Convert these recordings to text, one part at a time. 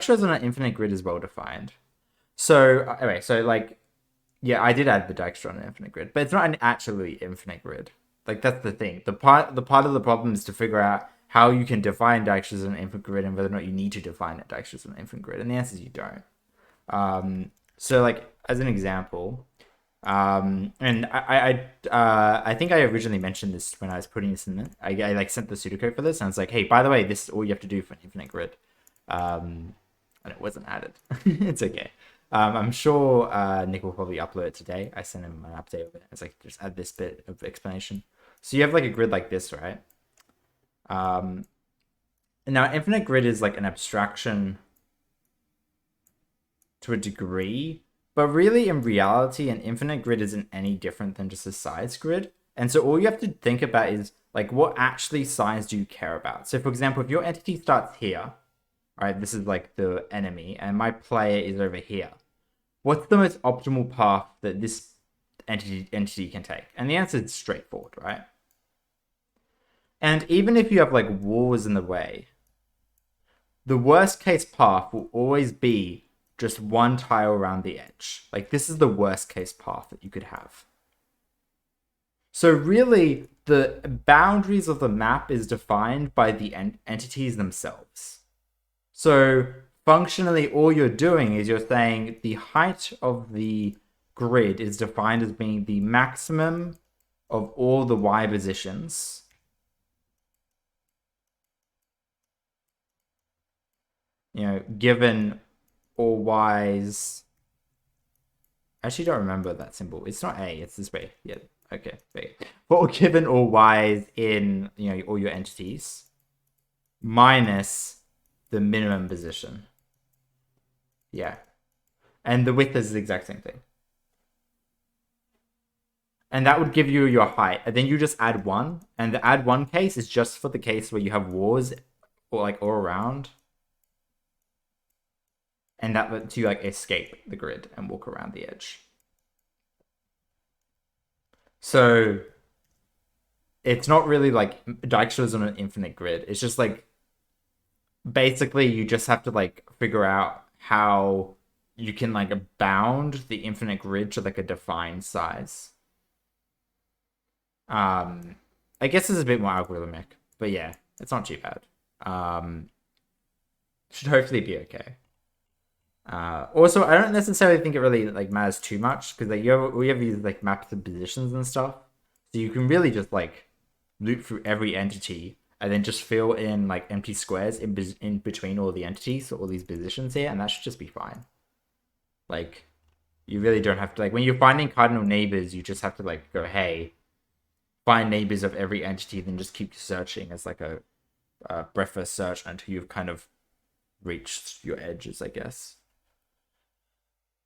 Dijkstra's on an infinite grid is well defined. So anyway, so like, yeah, I did add the Dijkstra on an infinite grid, but it's not an actually infinite grid. Like that's the thing. The part of the problem is to figure out how you can define Dijkstra's as an infinite grid and whether or not you need to define a Dijkstra's as an infinite grid. And the answer is you don't. So like as an example, and I think I originally mentioned this when I was putting this in. I like sent the pseudocode for this, and it's like, hey, by the way, this is all you have to do for an infinite grid. And it wasn't added. It's okay. I'm sure Nick will probably upload it today. I sent him an update of it. It's like just add this bit of explanation. So you have like a grid like this, right? Now infinite grid is like an abstraction to a degree, but really in reality, an infinite grid isn't any different than just a size grid. And so all you have to think about is like what actually size do you care about? So for example, if your entity starts here, right, this is like the enemy, and my player is over here. What's the most optimal path that this entity can take? And the answer is straightforward, right? And even if you have like walls in the way, the worst case path will always be just one tile around the edge. Like this is the worst case path that you could have. So really, the boundaries of the map is defined by the entities themselves. So functionally, all you're doing is you're saying the height of the grid is defined as being the maximum of all the y positions given all y's. I actually don't remember that symbol. It's not A, it's this way. Yeah, okay. But given all y's in all your entities minus the minimum position. Yeah. And the width is the exact same thing. And that would give you your height. And then you just add 1. And the add 1 case is just for the case where you have walls or like all around. And that lets you like escape the grid and walk around the edge. So it's not really like Dijkstra's on an infinite grid. It's just like basically you just have to like figure out how you can like bound the infinite grid to like a defined size. I guess it's a bit more algorithmic, but yeah, it's not too bad. Should hopefully be okay. Also, I don't necessarily think it really like matters too much because like we have these like maps of positions and stuff, so you can really just like loop through every entity and then just fill in like empty squares in between all the entities, so all these positions here, and that should just be fine. Like, you really don't have to like when you're finding cardinal neighbors, you just have to like go, hey, find neighbors of every entity, then just keep searching as like a breadth first search until you've kind of reached your edges, I guess.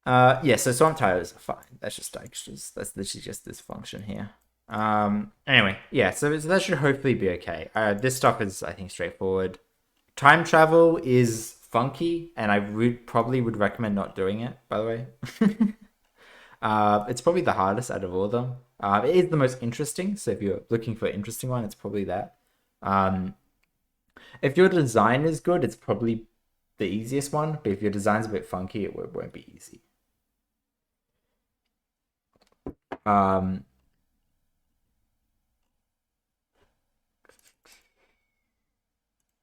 Yeah, so swamp tiles are fine. That's just Dijkstra's. That's literally just this function here. Anyway, yeah, so that should hopefully be okay. This stuff is, I think, straightforward. Time travel is funky, and I probably would recommend not doing it, by the way. It's probably the hardest out of all of them. It is the most interesting, so if you're looking for an interesting one, it's probably that. If your design is good, it's probably the easiest one, but if your design's a bit funky, it won't be easy.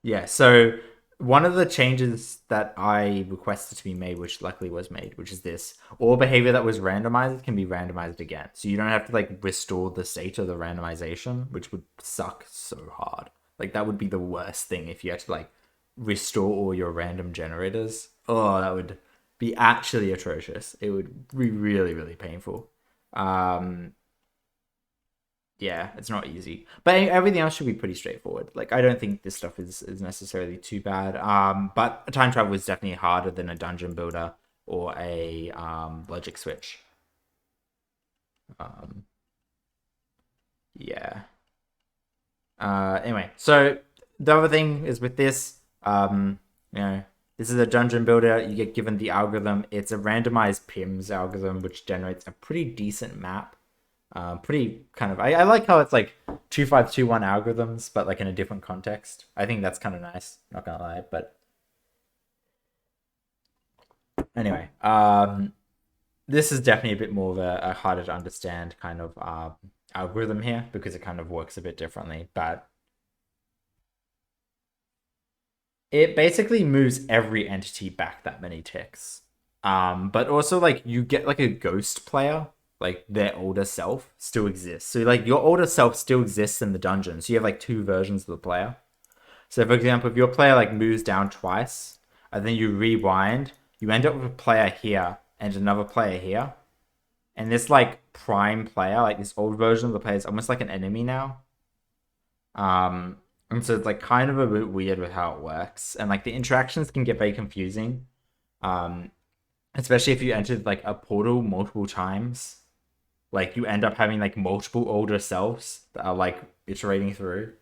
Yeah, so one of the changes that I requested to be made, which luckily was made, which is this: all behavior that was randomized can be randomized again. So you don't have to like restore the state of the randomization, which would suck so hard. Like that would be the worst thing if you had to like restore all your random generators. Oh, that would be actually atrocious. It would be really, really painful. Um, yeah, it's not easy, but everything else should be pretty straightforward. Like I don't think this stuff is necessarily too bad. But time travel is definitely harder than a dungeon builder or a logic switch. Um, yeah. Anyway, so the other thing is with this, this is a dungeon builder. You get given the algorithm. It's a randomized PIMS algorithm, which generates a pretty decent map. Pretty kind of I like how it's like 2521 algorithms, but like in a different context. I think that's kind of nice, not gonna lie. But Anyway, this is definitely a bit more of a harder to understand kind of algorithm here because it kind of works a bit differently. But it basically moves every entity back that many ticks. But also like you get like a ghost player, like their older self still exists. So like your older self still exists in the dungeon. So you have like two versions of the player. So for example, if your player like moves down twice and then you rewind, you end up with a player here and another player here. And this like prime player, like this old version of the player is almost like an enemy now. Um, and so it's like kind of a bit weird with how it works. And like the interactions can get very confusing. Um, especially if you entered like a portal multiple times. Like you end up having like multiple older selves that are like iterating through.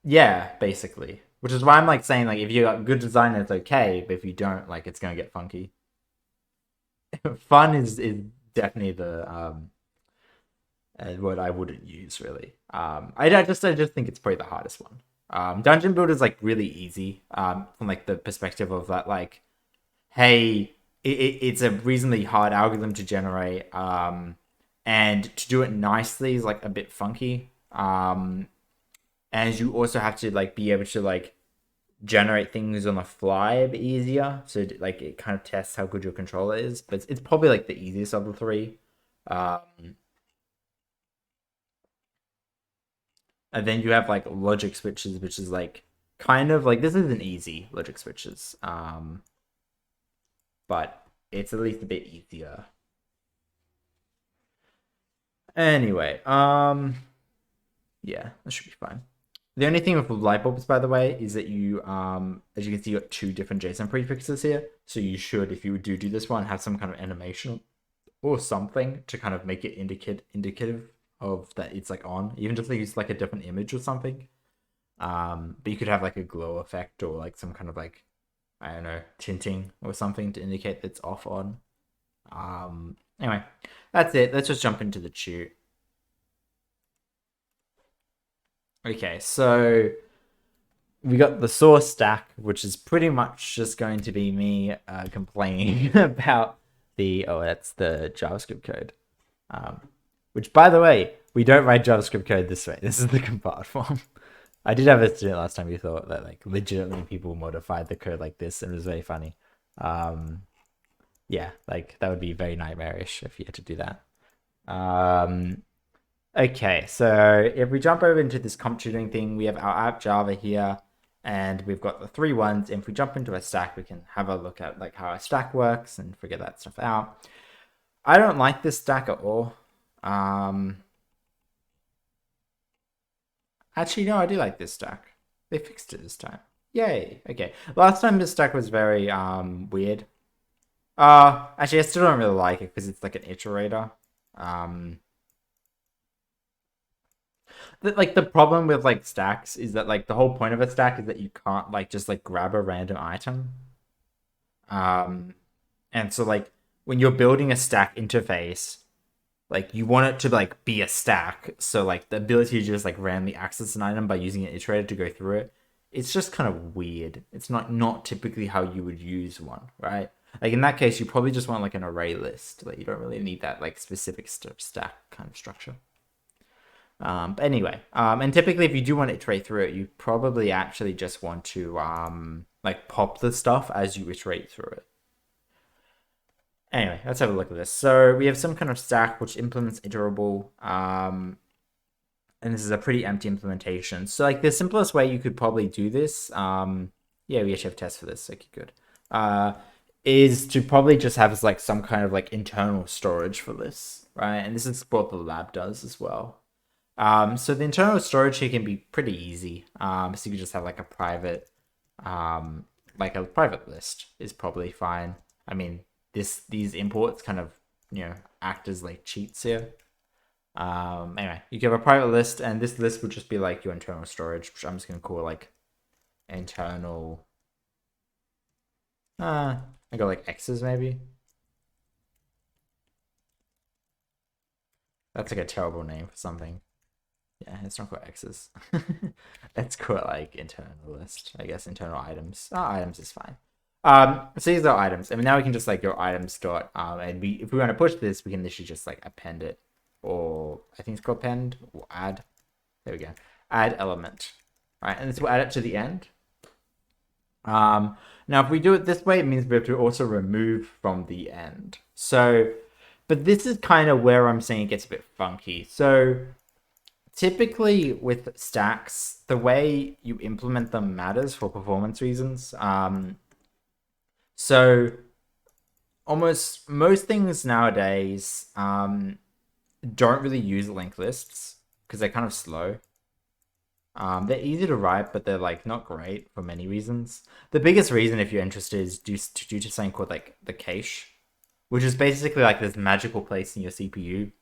Yeah, basically. Which is why I'm like saying like if you got good design, it's okay, but if you don't, like it's gonna get funky. Fun is definitely the word I wouldn't use really. I just think it's probably the hardest one. Dungeon Builder is like really easy. From like the perspective of that, like, hey, it's a reasonably hard algorithm to generate. And to do it nicely is like a bit funky. And you also have to like be able to like generate things on the fly a bit easier. So like it kind of tests how good your controller is. But it's probably like the easiest of the three. Um, and then you have like logic switches, which is like kind of like this isn't easy logic switches. But it's at least a bit easier. Anyway, yeah, that should be fine. The only thing with light bulbs, by the way, is that you, as you can see, you got two different JSON prefixes here. So you should, if you do this one, have some kind of animation or something to kind of make it indicative of that it's like on. Even just like use like a different image or something. But you could have like a glow effect or like some kind of like, I don't know, tinting or something to indicate that it's off on. Anyway, that's it. Let's just jump into the tute. Okay, so we got the source stack, which is pretty much just going to be me complaining about that's the JavaScript code. Which, by the way, we don't write JavaScript code this way. This is the compiled form. I did have a student last time who thought that like legitimately people modified the code like this, and it was very funny. Yeah, like that would be very nightmarish if you had to do that. Okay, so if we jump over into this comp tutoring thing, we have our app Java here, and we've got the 3 ones. And if we jump into a stack, we can have a look at like how a stack works and figure that stuff out. I don't like this stack at all. Actually, no, I do like this stack. They fixed it this time. Yay. Okay. Last time this stack was very weird. Actually, I still don't really like it because it's like an iterator. Like the problem with like stacks is that like the whole point of a stack is that you can't like just like grab a random item. Um, and so like when you're building a stack interface, like you want it to like be a stack. So like the ability to just like randomly access an item by using an iterator to go through it, it's just kind of weird. It's not typically how you would use one, right? Like in that case, you probably just want like an array list. Like you don't really need that like specific stack kind of structure. But anyway, and typically if you do want to iterate through it, you probably actually just want to like pop the stuff as you iterate through it. Anyway, let's have a look at this. So we have some kind of stack which implements iterable, and this is a pretty empty implementation. So like the simplest way you could probably do this, yeah, we actually have tests for this. Okay, good. Is to probably just have like some kind of like internal storage for this, right? And this is what the lab does as well. So the internal storage here can be pretty easy. So you can just have like a private list is probably fine. I mean, these imports kind of act as like cheats here. Anyway, you can have a private list, and this list would just be like your internal storage, which I'm just gonna call like internal. I got like X's maybe. That's like a terrible name for something. Yeah, it's not called X's. It's called like internal list, I guess. Internal items. Oh, items is fine. So these are items. I mean, now we can just like go items dot and we if we want to push this, we can literally just like append it, or I think it's called append or add. There we go. Add element, right? And this will add it to the end. Now, if we do it this way, it means we have to also remove from the end. So, but this is kind of where I'm saying it gets a bit funky. So typically with stacks, the way you implement them matters for performance reasons. So almost most things nowadays don't really use linked lists because they're kind of slow. They're easy to write, but they're like not great for many reasons. The biggest reason, if you're interested, is due to something called like the cache, which is basically like this magical place in your CPU.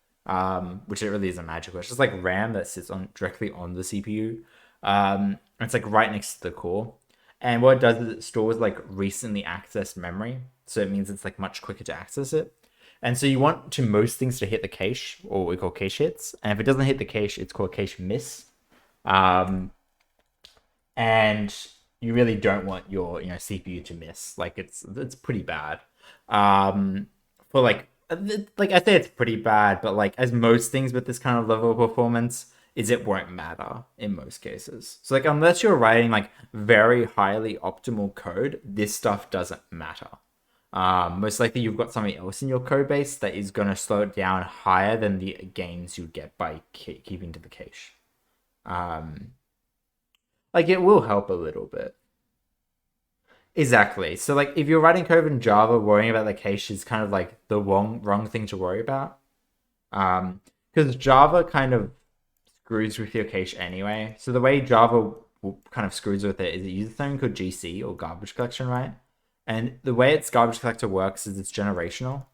Which it really isn't magical. It's just like RAM that sits on directly on the CPU. It's like right next to the core. And what it does is it stores like recently accessed memory. So it means it's like much quicker to access it. And so you want to most things to hit the cache, or what we call cache hits. And if it doesn't hit the cache, it's called cache miss. And you really don't want your CPU to miss. Like it's pretty bad. For like I say it's pretty bad, but like as most things with this kind of level of performance, is it won't matter in most cases. So like unless you're writing like very highly optimal code, this stuff doesn't matter. Most likely you've got something else in your code base that is going to slow it down higher than the gains you get by keeping to the cache. Like it will help a little bit. Exactly. So like if you're writing code in Java, worrying about the cache is kind of like the wrong thing to worry about. Because Java kind of screws with your cache anyway. So the way Java kind of screws with it is it uses something called GC, or garbage collection, right? And the way its garbage collector works is it's generational.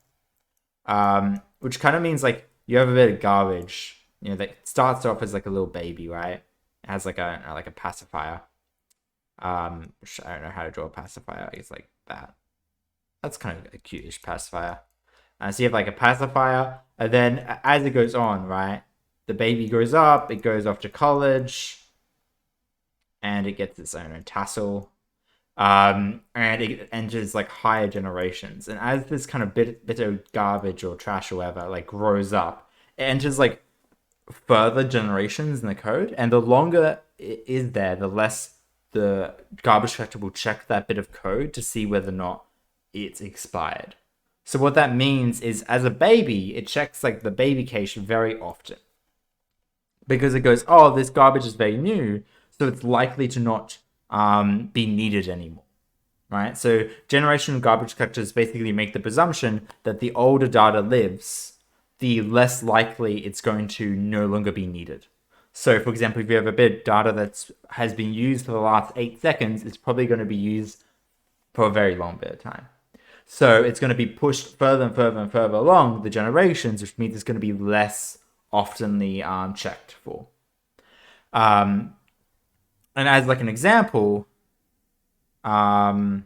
Which kind of means like you have a bit of garbage, that starts off as like a little baby, right? It has like a pacifier. Which I don't know how to draw a pacifier. I guess like that. That's kind of a cute-ish pacifier. So you have like a pacifier, and then as it goes on, right, the baby grows up, it goes off to college, and it gets its own tassel, and it enters like higher generations. And as this kind of bit of garbage or trash or whatever like grows up, it enters like further generations in the code, and the longer it is there, the less the garbage collector will check that bit of code to see whether or not it's expired. So what that means is, as a baby, it checks like the baby cache very often, because it goes, oh, this garbage is very new, so it's likely to not be needed anymore, right? So generational garbage collectors basically make the presumption that the older data lives, the less likely it's going to no longer be needed. So, for example, if you have a bit of data that has been used for the last 8 seconds, it's probably going to be used for a very long bit of time. So it's going to be pushed further and further and further along the generations, which means it's going to be less oftenly checked for. And as like an example, I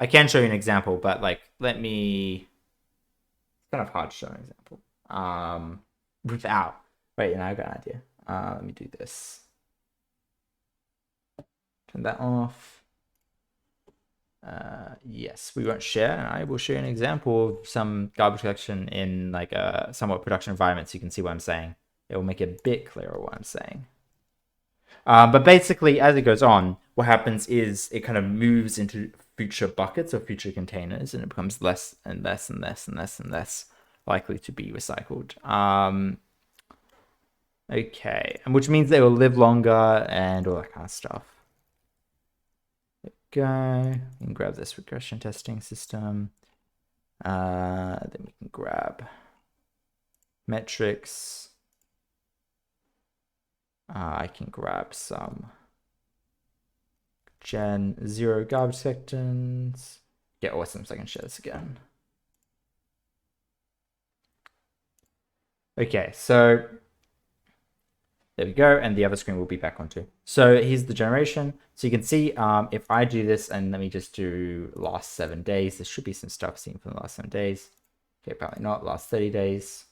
can show you an example, but like it's kind of hard to show an example without. Wait, I've got an idea. Let me do this. Turn that off. Yes, we won't share, and I will show you an example of some garbage collection in like a somewhat production environment, so you can see what I'm saying. It will make it a bit clearer what I'm saying. But basically, as it goes on, what happens is it kind of moves into future buckets or future containers, and it becomes less and less and less and less and less likely to be recycled. Okay, and which means they will live longer and all that kind of stuff. There we go. We can grab this regression testing system. Then we can grab metrics. I can grab some Gen 0 garbage sections. Yeah, awesome. So I can share this again. Okay, so there we go, and the other screen will be back on too. So here's the generation. So you can see if I do this, and let me just do last 7 days, there should be some stuff seen from the last 7 days. Okay, apparently not, last 30 days.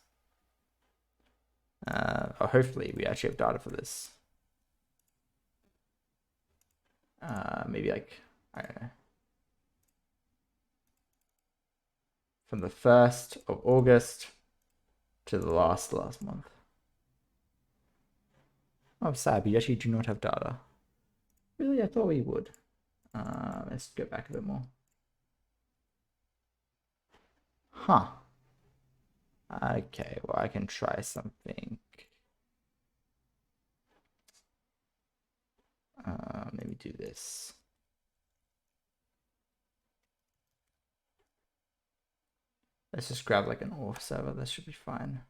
Or hopefully we actually have data for this. Maybe like, I don't know, from the 1st of August to the last month. Oh, sad, we actually do not have data. Really, I thought we would. Let's go back a bit more. Huh. Okay, well, I can try something. Maybe do this. Let's just grab like an auth server. That should be fine.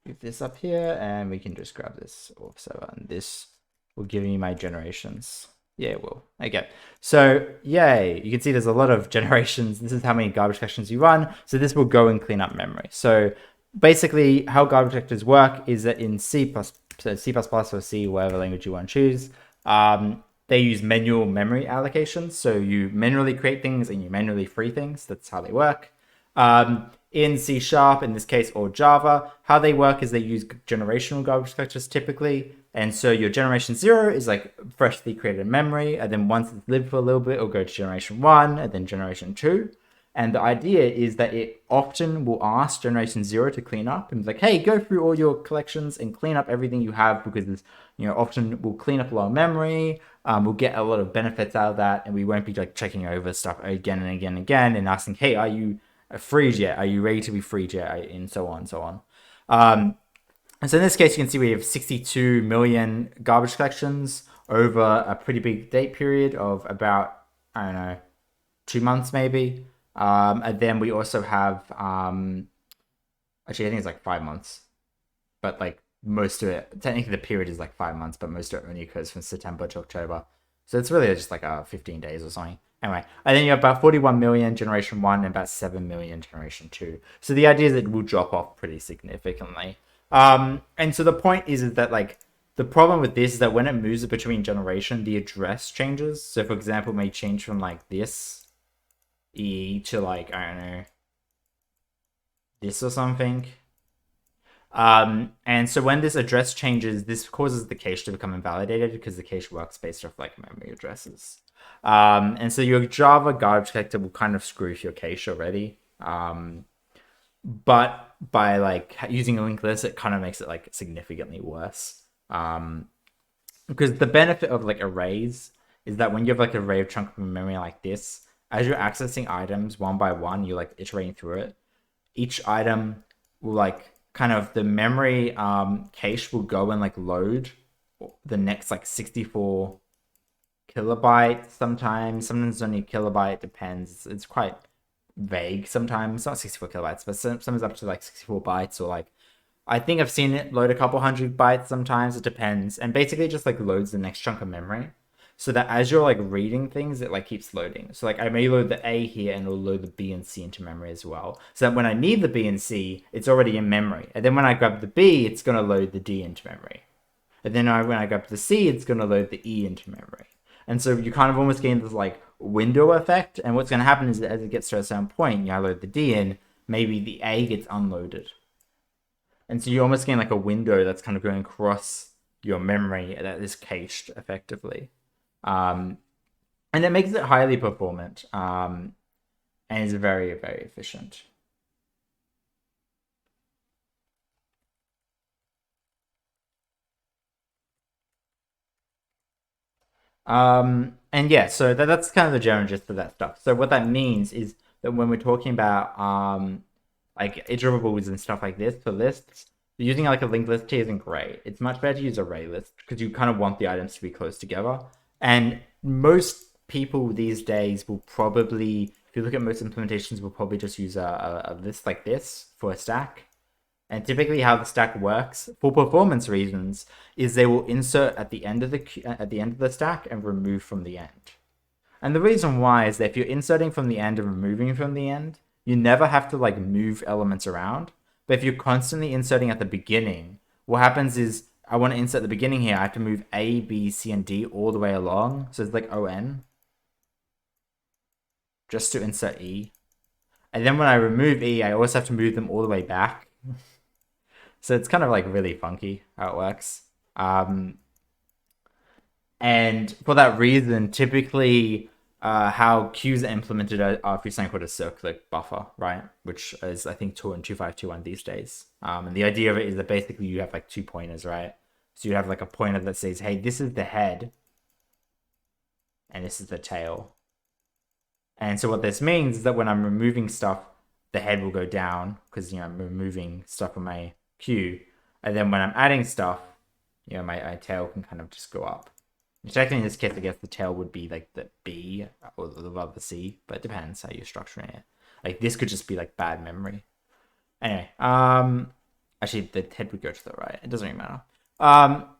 Move this up here, and we can just grab this auth server, and this will give me my generations. Yeah, it will. Okay. So, yay. You can see there's a lot of generations. This is how many garbage collections you run. So this will go and clean up memory. So basically, how garbage collectors work is that in C++, so C++ or C, whatever language you want to choose, they use manual memory allocations. So you manually create things and you manually free things. That's how they work. In C#, in this case, or Java, how they work is they use generational garbage collectors typically. And so your generation 0 is like freshly created memory. And then once it's lived for a little bit, it'll go to generation 1 and then generation 2. And the idea is that it often will ask generation 0 to clean up and be like, hey, go through all your collections and clean up everything you have, because often we'll clean up a lot of memory. We'll get a lot of benefits out of that, and we won't be like checking over stuff again and again and again and asking, hey, are you freed yet? Are you ready to be freed yet? And so on and so on. And so in this case, you can see we have 62 million garbage collections over a pretty big date period of about, I don't know, 2 months maybe. And then we also have, actually, I think it's like 5 months. But like most of it, technically the period is like 5 months, but most of it only occurs from September to October. So it's really just like 15 days or something. Anyway, and then you have about 41 million generation 1 and about 7 million generation 2. So the idea is it will drop off pretty significantly. And so the point is that like the problem with this is that when it moves between generation, the address changes. So for example, it may change from like this E to like, I don't know, this or something. And so when this address changes, this causes the cache to become invalidated because the cache works based off like memory addresses. And so your Java garbage collector will kind of screw with your cache already. But by like using a linked list, it kind of makes it like significantly worse. Because the benefit of like arrays is that when you have like an array of chunk of memory like this, as you're accessing items one by one, you're like iterating through it. Each item will like kind of the memory cache will go and like load the next like 64 kilobytes sometimes it's only a kilobyte, depends. It's quite vague sometimes. It's not 64 kilobytes, but sometimes up to like 64 bytes, or like I think I've seen it load a couple hundred bytes sometimes. It depends. And basically it just like loads the next chunk of memory, so that as you're like reading things, it like keeps loading. So like I may load the A here and it'll load the B and C into memory as well, so that when I need the B and C, it's already in memory. And then when I grab the B, it's going to load the D into memory. And then when I grab the C, it's going to load the E into memory. And so you kind of almost gain this like window effect. And what's going to happen is that as it gets to a certain point, you load the D in, maybe the A gets unloaded. And so you almost gain like a window that's kind of going across your memory that is cached effectively. And it makes it highly performant, and is very, very efficient. And yeah, so that's kind of the general gist of that stuff. So what that means is that when we're talking about like iterables and stuff like this for lists, using like a linked list here isn't great. It's much better to use array list because you kind of want the items to be close together. And most people these days will probably, if you look at most implementations, will probably just use a list like this for a stack. And typically, how the stack works for performance reasons is they will insert at the end of the stack and remove from the end. And the reason why is that if you're inserting from the end and removing from the end, you never have to like move elements around. But if you're constantly inserting at the beginning, what happens is I want to insert the beginning here. I have to move A, B, C, and D all the way along. So it's like ON just to insert E. And then when I remove E, I also have to move them all the way back. So it's kind of like really funky how it works. And for that reason, typically how queues are implemented are through something called a cyclic buffer, right? Which is, I think, Tute in 2521 these days. And the idea of it is that basically you have like 2 pointers, right? So you have like a pointer that says, hey, this is the head, and this is the tail. And so what this means is that when I'm removing stuff, the head will go down because, I'm removing stuff from my queue. And then when I'm adding stuff, my tail can kind of just go up. Technically, in this case, I guess the tail would be like the B or the C, but it depends how you're structuring it. Like this could just be like bad memory. Anyway, actually the head would go to the right. It doesn't really matter.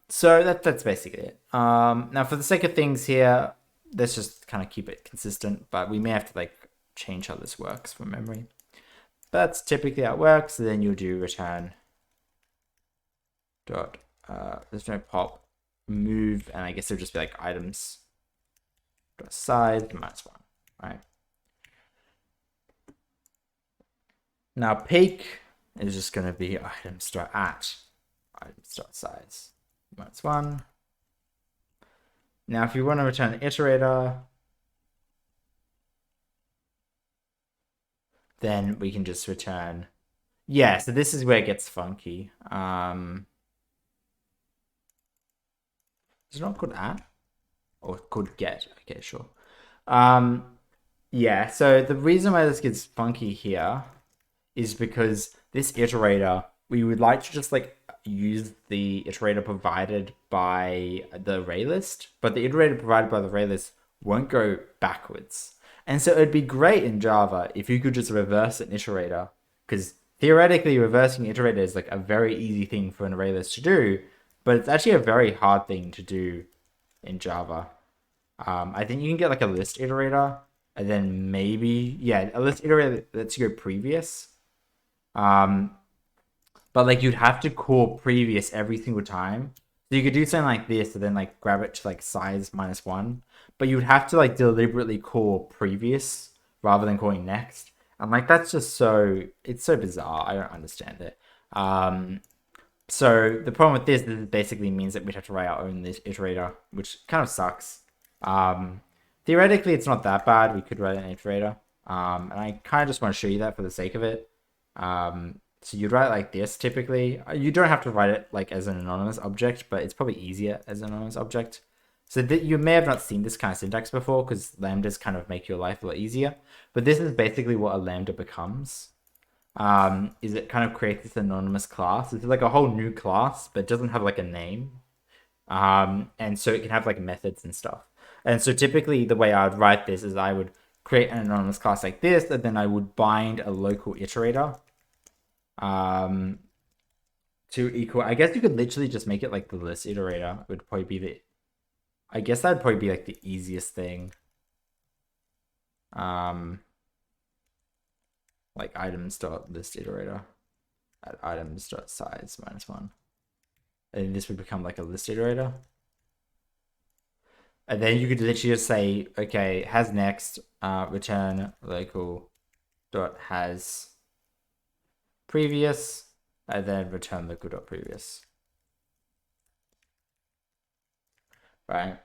So that's basically it. Now for the sake of things here, let's just kind of keep it consistent, but we may have to like change how this works from memory. That's typically how it works. So then you'll do return dot there's no pop move, and I guess it'll just be like items dot size -1, right? Now peak is just going to be items dot at items dot size -1. Now if you want to return an iterator, then we can just return. Yeah, so this is where it gets funky. Is it not called at? Or called get? Okay, sure. Yeah, so the reason why this gets funky here is because this iterator, we would like to just like use the iterator provided by the array list, but the iterator provided by the array list won't go backwards. And so it'd be great in Java if you could just reverse an iterator, because theoretically reversing an iterator is like a very easy thing for an array list to do, but it's actually a very hard thing to do in Java. I think you can get like a list iterator, and then maybe, yeah, a list iterator lets you go previous. But like you'd have to call previous every single time. So you could do something like this and then like grab it to like size -1, but you'd have to like deliberately call previous rather than calling next. And like that's just it's so bizarre. I don't understand it. So the problem with this is it basically means that we'd have to write our own this iterator, which kind of sucks. Theoretically, it's not that bad. We could write an iterator. And I kind of just want to show you that for the sake of it. So you'd write like this typically. You don't have to write it like as an anonymous object, but it's probably easier as an anonymous object. So that you may have not seen this kind of syntax before because lambdas kind of make your life a lot easier. But this is basically what a lambda becomes. Is it kind of creates this anonymous class. It's like a whole new class, but it doesn't have like a name. And so it can have like methods and stuff. And so typically the way I would write this is I would create an anonymous class like this, and then I would bind a local iterator to equal. I guess you could literally just make it like the list iterator. It would probably be I guess that'd probably be like the easiest thing. Like items dot list iterator at items dot size -1, and this would become like a list iterator. And then you could literally just say, okay, has next, return local dot has previous, and then return local dot previous. Right?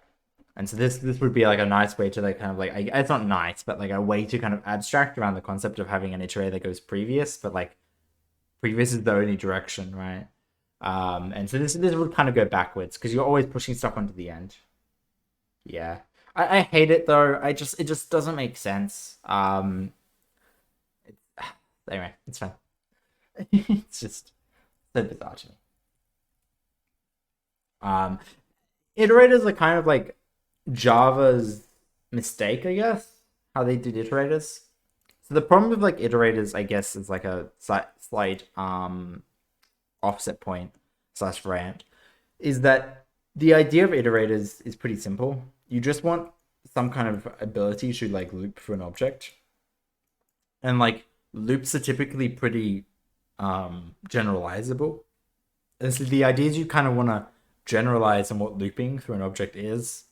And so this would be like a nice way to like kind of like, it's not nice, but like a way to kind of abstract around the concept of having an iterator that goes previous, but like previous is the only direction, right? And so this would kind of go backwards because you're always pushing stuff onto the end. Yeah, I hate it though. It just doesn't make sense. Anyway, it's fine. It's just so bizarre to me. Iterators are kind of like Java's mistake, I guess, how they did iterators. So the problem with like iterators, I guess, is like a slight offset point / variant, is that the idea of iterators is pretty simple. You just want some kind of ability to like loop through an object. And like loops are typically pretty generalizable. And so the idea is you kind of want to generalize on what looping through an object is.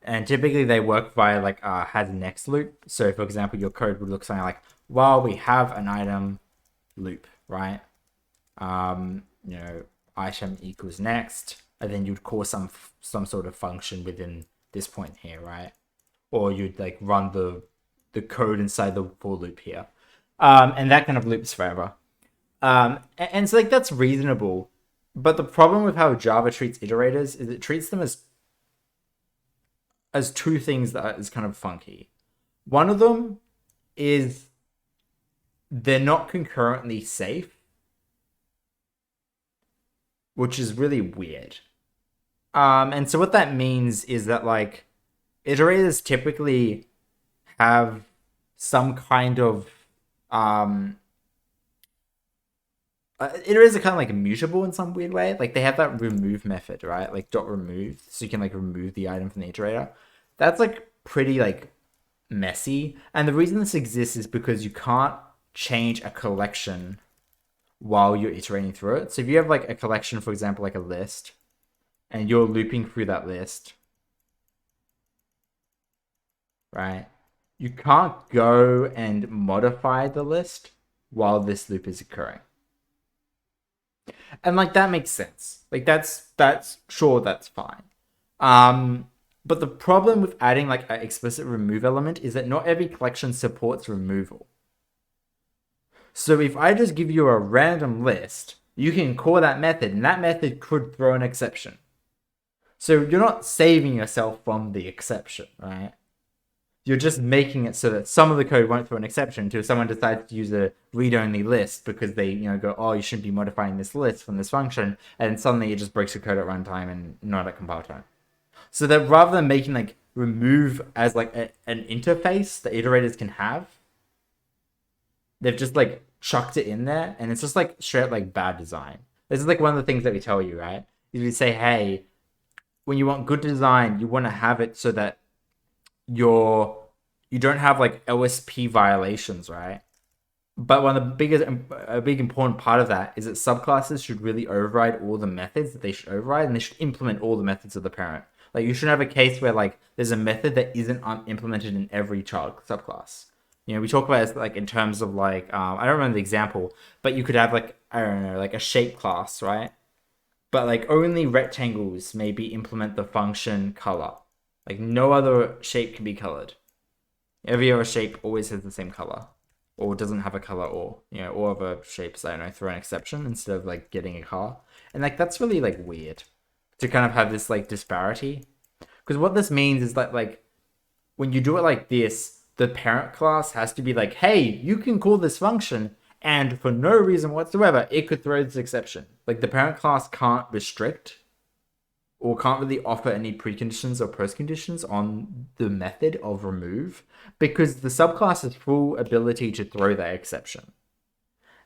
And typically they work via like has next loop. So for example, your code would look something like, while we have an item loop, right? item equals next, and then you'd call some sort of function within this point here, right? Or you'd like run the code inside the for loop here, and that kind of loops forever. And so like that's reasonable, but the problem with how Java treats iterators is it treats them as two things that is kind of funky. One of them is they're not concurrently safe, which is really weird. And so what that means is that like iterators typically have some kind of iterators are kind of like immutable in some weird way. Like they have that remove method, right? Like dot remove, so you can like remove the item from the iterator. That's like pretty like messy. And the reason this exists is because you can't change a collection while you're iterating through it. So if you have like a collection, for example, like a list, and you're looping through that list, right? You can't go and modify the list while this loop is occurring. And like that makes sense. Like that's sure, that's fine. But the problem with adding like an explicit remove element is that not every collection supports removal. So if I just give you a random list, you can call that method, and that method could throw an exception. So you're not saving yourself from the exception, right? You're just making it so that some of the code won't throw an exception until someone decides to use a read-only list because they, go, oh, you shouldn't be modifying this list from this function, and suddenly it just breaks the code at runtime and not at compile time. So that rather than making like remove as like an interface that iterators can have, they've just like chucked it in there, and it's just like straight like bad design. This is like one of the things that we tell you, right? Is we say, hey, when you want good design, you want to have it so that you don't have like OSP violations, right? But one of the a big important part of that is that subclasses should really override all the methods that they should override, and they should implement all the methods of the parent. Like you shouldn't have a case where like there's a method that isn't implemented in every child subclass. We talk about it like in terms of like I don't remember the example, but you could have like I don't know like a shape class, right? But like only rectangles maybe implement the function color. Like no other shape can be colored. Every other shape always has the same color, or doesn't have a color, or all other shapes, I don't know, throw an exception instead of like getting a car. And like that's really like weird to kind of have this like disparity, because what this means is that like when you do it like this, the parent class has to be like, hey, you can call this function, and for no reason whatsoever, it could throw this exception. Like the parent class can't restrict or can't really offer any preconditions or postconditions on the method of remove, because the subclass has full ability to throw that exception.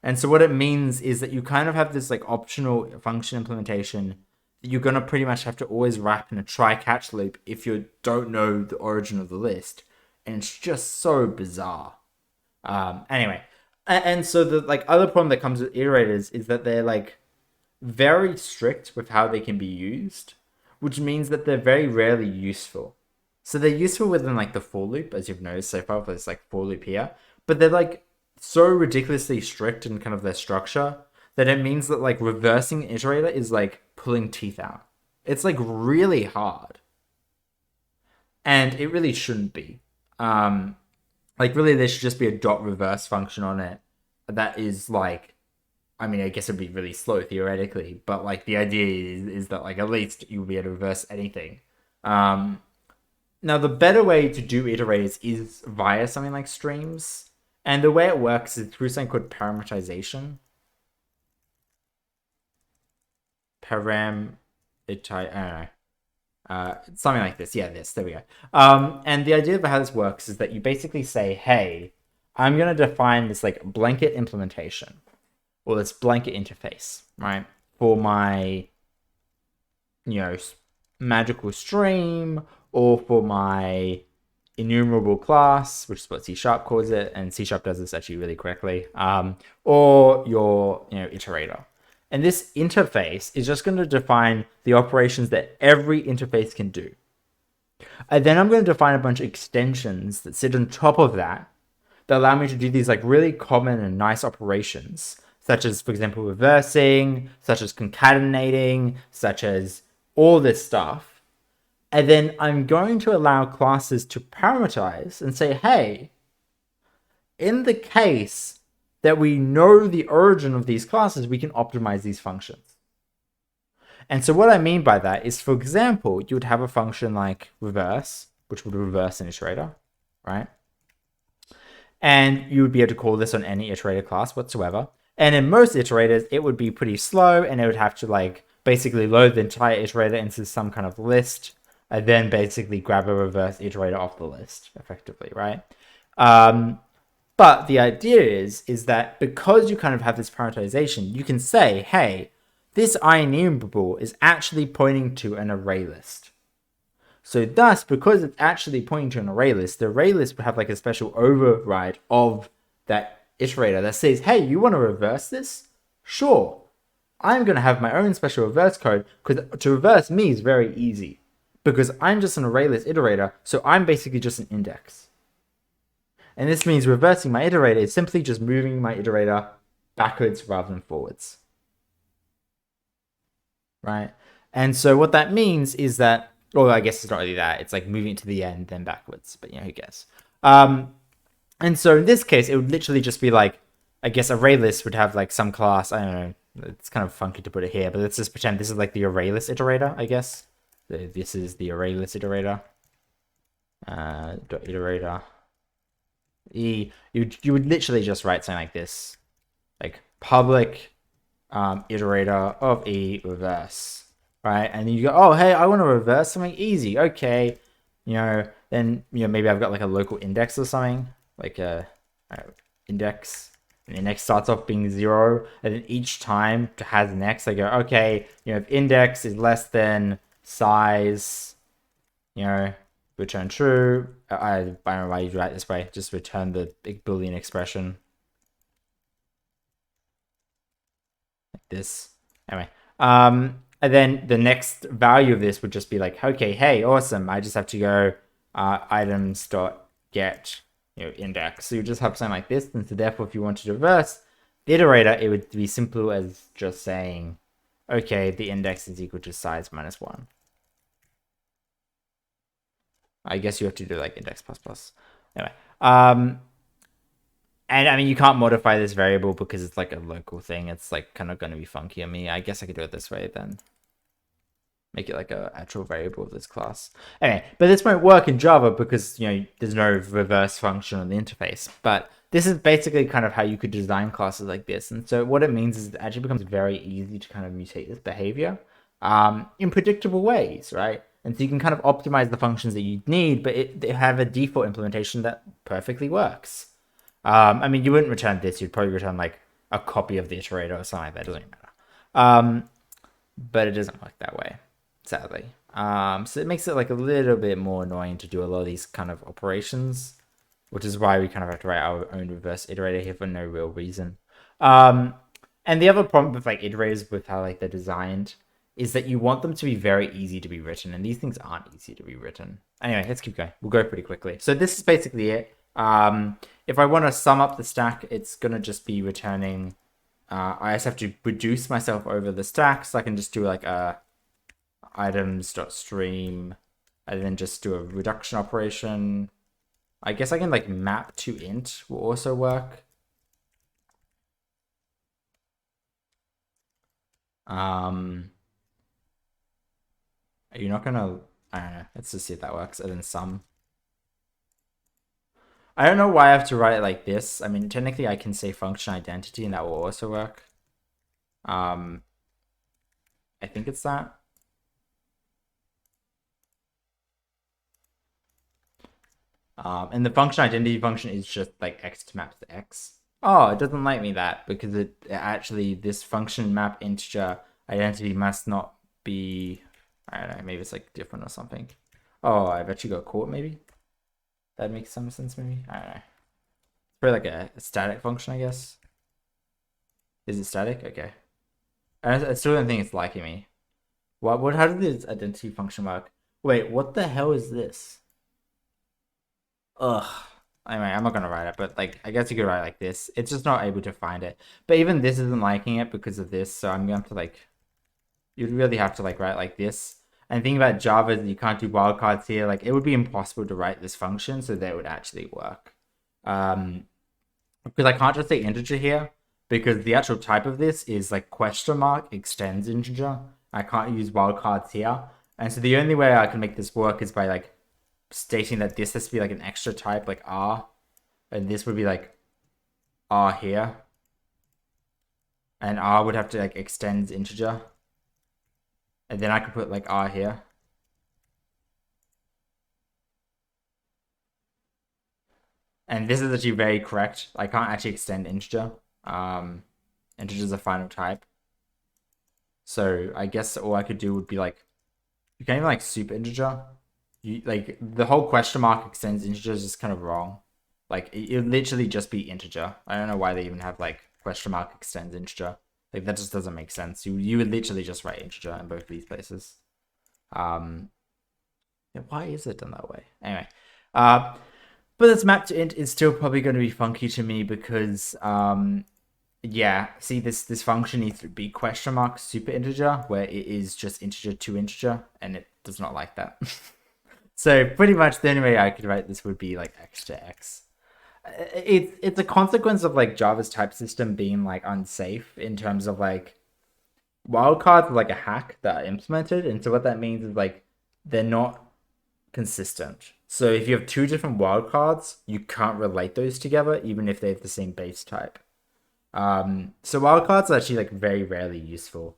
And so what it means is that you kind of have this like optional function implementation that you're going to pretty much have to always wrap in a try-catch loop if you don't know the origin of the list. And it's just so bizarre. Anyway, and so the like other problem that comes with iterators is that they're like very strict with how they can be used, which means that they're very rarely useful. So they're useful within like the for loop, as you've noticed so far, for this like for loop here, but they're like so ridiculously strict in kind of their structure that it means that like reversing an iterator is like pulling teeth out. It's like really hard, and it really shouldn't be. Like really there should just be a dot reverse function on it that is like, I mean, I guess it'd be really slow theoretically, but like the idea is that like at least you'll be able to reverse anything. Now the better way to do iterators is via something like streams, and the way it works is through something called parameterization. I don't know. Something like this. Yeah, there we go. And the idea of how this works is that you basically say, hey, I'm going to define this like blanket implementation, or this blanket interface, right? For my, magical stream, or for my enumerable class, which is what C# calls it, and C# does this actually really correctly, or your, iterator. And this interface is just going to define the operations that every interface can do. And then I'm going to define a bunch of extensions that sit on top of that allow me to do these like really common and nice operations such as, for example, reversing, such as concatenating, such as all this stuff. And then I'm going to allow classes to parameterize and say, hey, in the case that we know the origin of these classes, we can optimize these functions. And so what I mean by that is, for example, you would have a function like reverse, which would reverse an iterator, right? And you would be able to call this on any iterator class whatsoever. And in most iterators, it would be pretty slow, and it would have to like basically load the entire iterator into some kind of list, and then basically grab a reverse iterator off the list, effectively, right? But the idea is that because you kind of have this prioritization, you can say, hey, this IEnumerable is actually pointing to an array list. So thus, because it's actually pointing to an array list, the array list would have like a special override of that iterator that says, hey, you want to reverse this? Sure. I'm going to have my own special reverse code, because to reverse me is very easy, because I'm just an array list iterator, so I'm basically just an index. And this means reversing my iterator is simply just moving my iterator backwards rather than forwards. Right? And so what that means is that, well, I guess it's not really that. It's like moving it to the end, then backwards. But, who cares? And so in this case, it would literally just be like, I guess array list would have like some class. I don't know. It's kind of funky to put it here, but let's just pretend this is like the array list iterator, I guess. This is the array list iterator. Dot iterator. You would literally just write something like this, like public iterator of E reverse, right? And then you go, oh, hey, I want to reverse something easy. Okay, then maybe I've got like a local index or something, like a index. And the index starts off being 0, and then each time it has an x, I go, okay, if index is less than size, return true. I don't know why you write this way. Just return the big Boolean expression. Like this. Anyway. And then the next value of this would just be like, okay, hey, awesome. I just have to go items.get index. So you just have something like this. And so therefore, if you wanted to reverse the iterator, it would be simple as just saying, okay, the index is equal to size minus 1. I guess you have to do like index plus. Anyway, and I mean, you can't modify this variable because it's like a local thing. It's like kind of going to be funky on me. I guess I could do it this way then. Make it like a actual variable of this class. Anyway, but this won't work in Java because, there's no reverse function on the interface. But this is basically kind of how you could design classes like this. And so what it means is it actually becomes very easy to kind of mutate this behavior in predictable ways, right? And so you can kind of optimize the functions that you need, but they have a default implementation that perfectly works. I mean, you wouldn't return this. You'd probably return like a copy of the iterator or something like that. It doesn't really matter. But it doesn't work that way, sadly. So it makes it like a little bit more annoying to do a lot of these kind of operations, which is why we kind of have to write our own reverse iterator here for no real reason. And the other problem with like iterators, with how like they're designed, is that you want them to be very easy to be written, and these things aren't easy to be written. Anyway, let's keep going. We'll go pretty quickly. So this is basically it. If I want to sum up the stack, it's going to just be returning. I just have to reduce myself over the stack, so I can just do like a items.stream, and then just do a reduction operation. I guess I can like map to int will also work. Are you not gonna? I don't know. Let's just see if that works. And then sum. I don't know why I have to write it like this. I mean, technically I can say function identity and that will also work. I think it's that. And the function identity function is just like x to map to x. Oh, it doesn't like me that because it actually, this function map integer identity must not be, I don't know, maybe it's like different or something. Oh, I've actually got caught maybe. That makes some sense maybe. I don't know. It's probably like a static function, I guess. Is it static? Okay. I still don't think it's liking me. How did this identity function work? Wait, what the hell is this? Ugh. Anyway, I'm not gonna write it, but like I guess you could write it like this. It's just not able to find it. But even this isn't liking it because of this, so I'm going to like you'd really have to like write like this. And the thing about Java is you can't do wildcards here. Like it would be impossible to write this function so that it would actually work. Because I can't just say integer here because the actual type of this is like question mark extends integer. I can't use wildcards here. And so the only way I can make this work is by like stating that this has to be like an extra type like R. And this would be like R here. And R would have to like extends integer. And then I could put like R here. And this is actually very correct. I can't actually extend integer. Integer is a final type. So I guess all I could do would be like, you can't even like super integer. You like the whole question mark extends integer is just kind of wrong. Like it would literally just be integer. I don't know why they even have like question mark extends integer. Like that just doesn't make sense. You would literally just write integer in both of these places. Yeah, why is it done that way? Anyway, but this map to int is still probably going to be funky to me because yeah, see this function needs to be question mark super integer where it is just integer to integer and it does not like that. So pretty much the only way I could write this would be like x to x. It's a consequence of like Java's type system being like unsafe in terms of like wildcards are like a hack that are implemented, and so what that means is like they're not consistent. So if you have two different wildcards, you can't relate those together even if they have the same base type. So wildcards are actually like very rarely useful.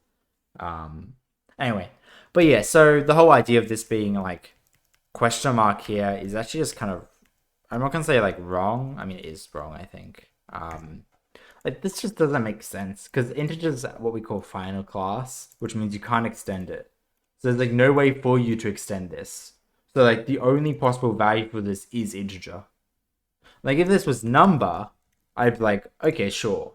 Anyway, but yeah, so the whole idea of this being like question mark here is actually just kind of, I'm not gonna say like wrong. I mean, it is wrong, I think. Like this just doesn't make sense because integer is what we call final class, which means you can't extend it. So there's like no way for you to extend this. So like the only possible value for this is integer. Like if this was number, I'd be like, okay, sure.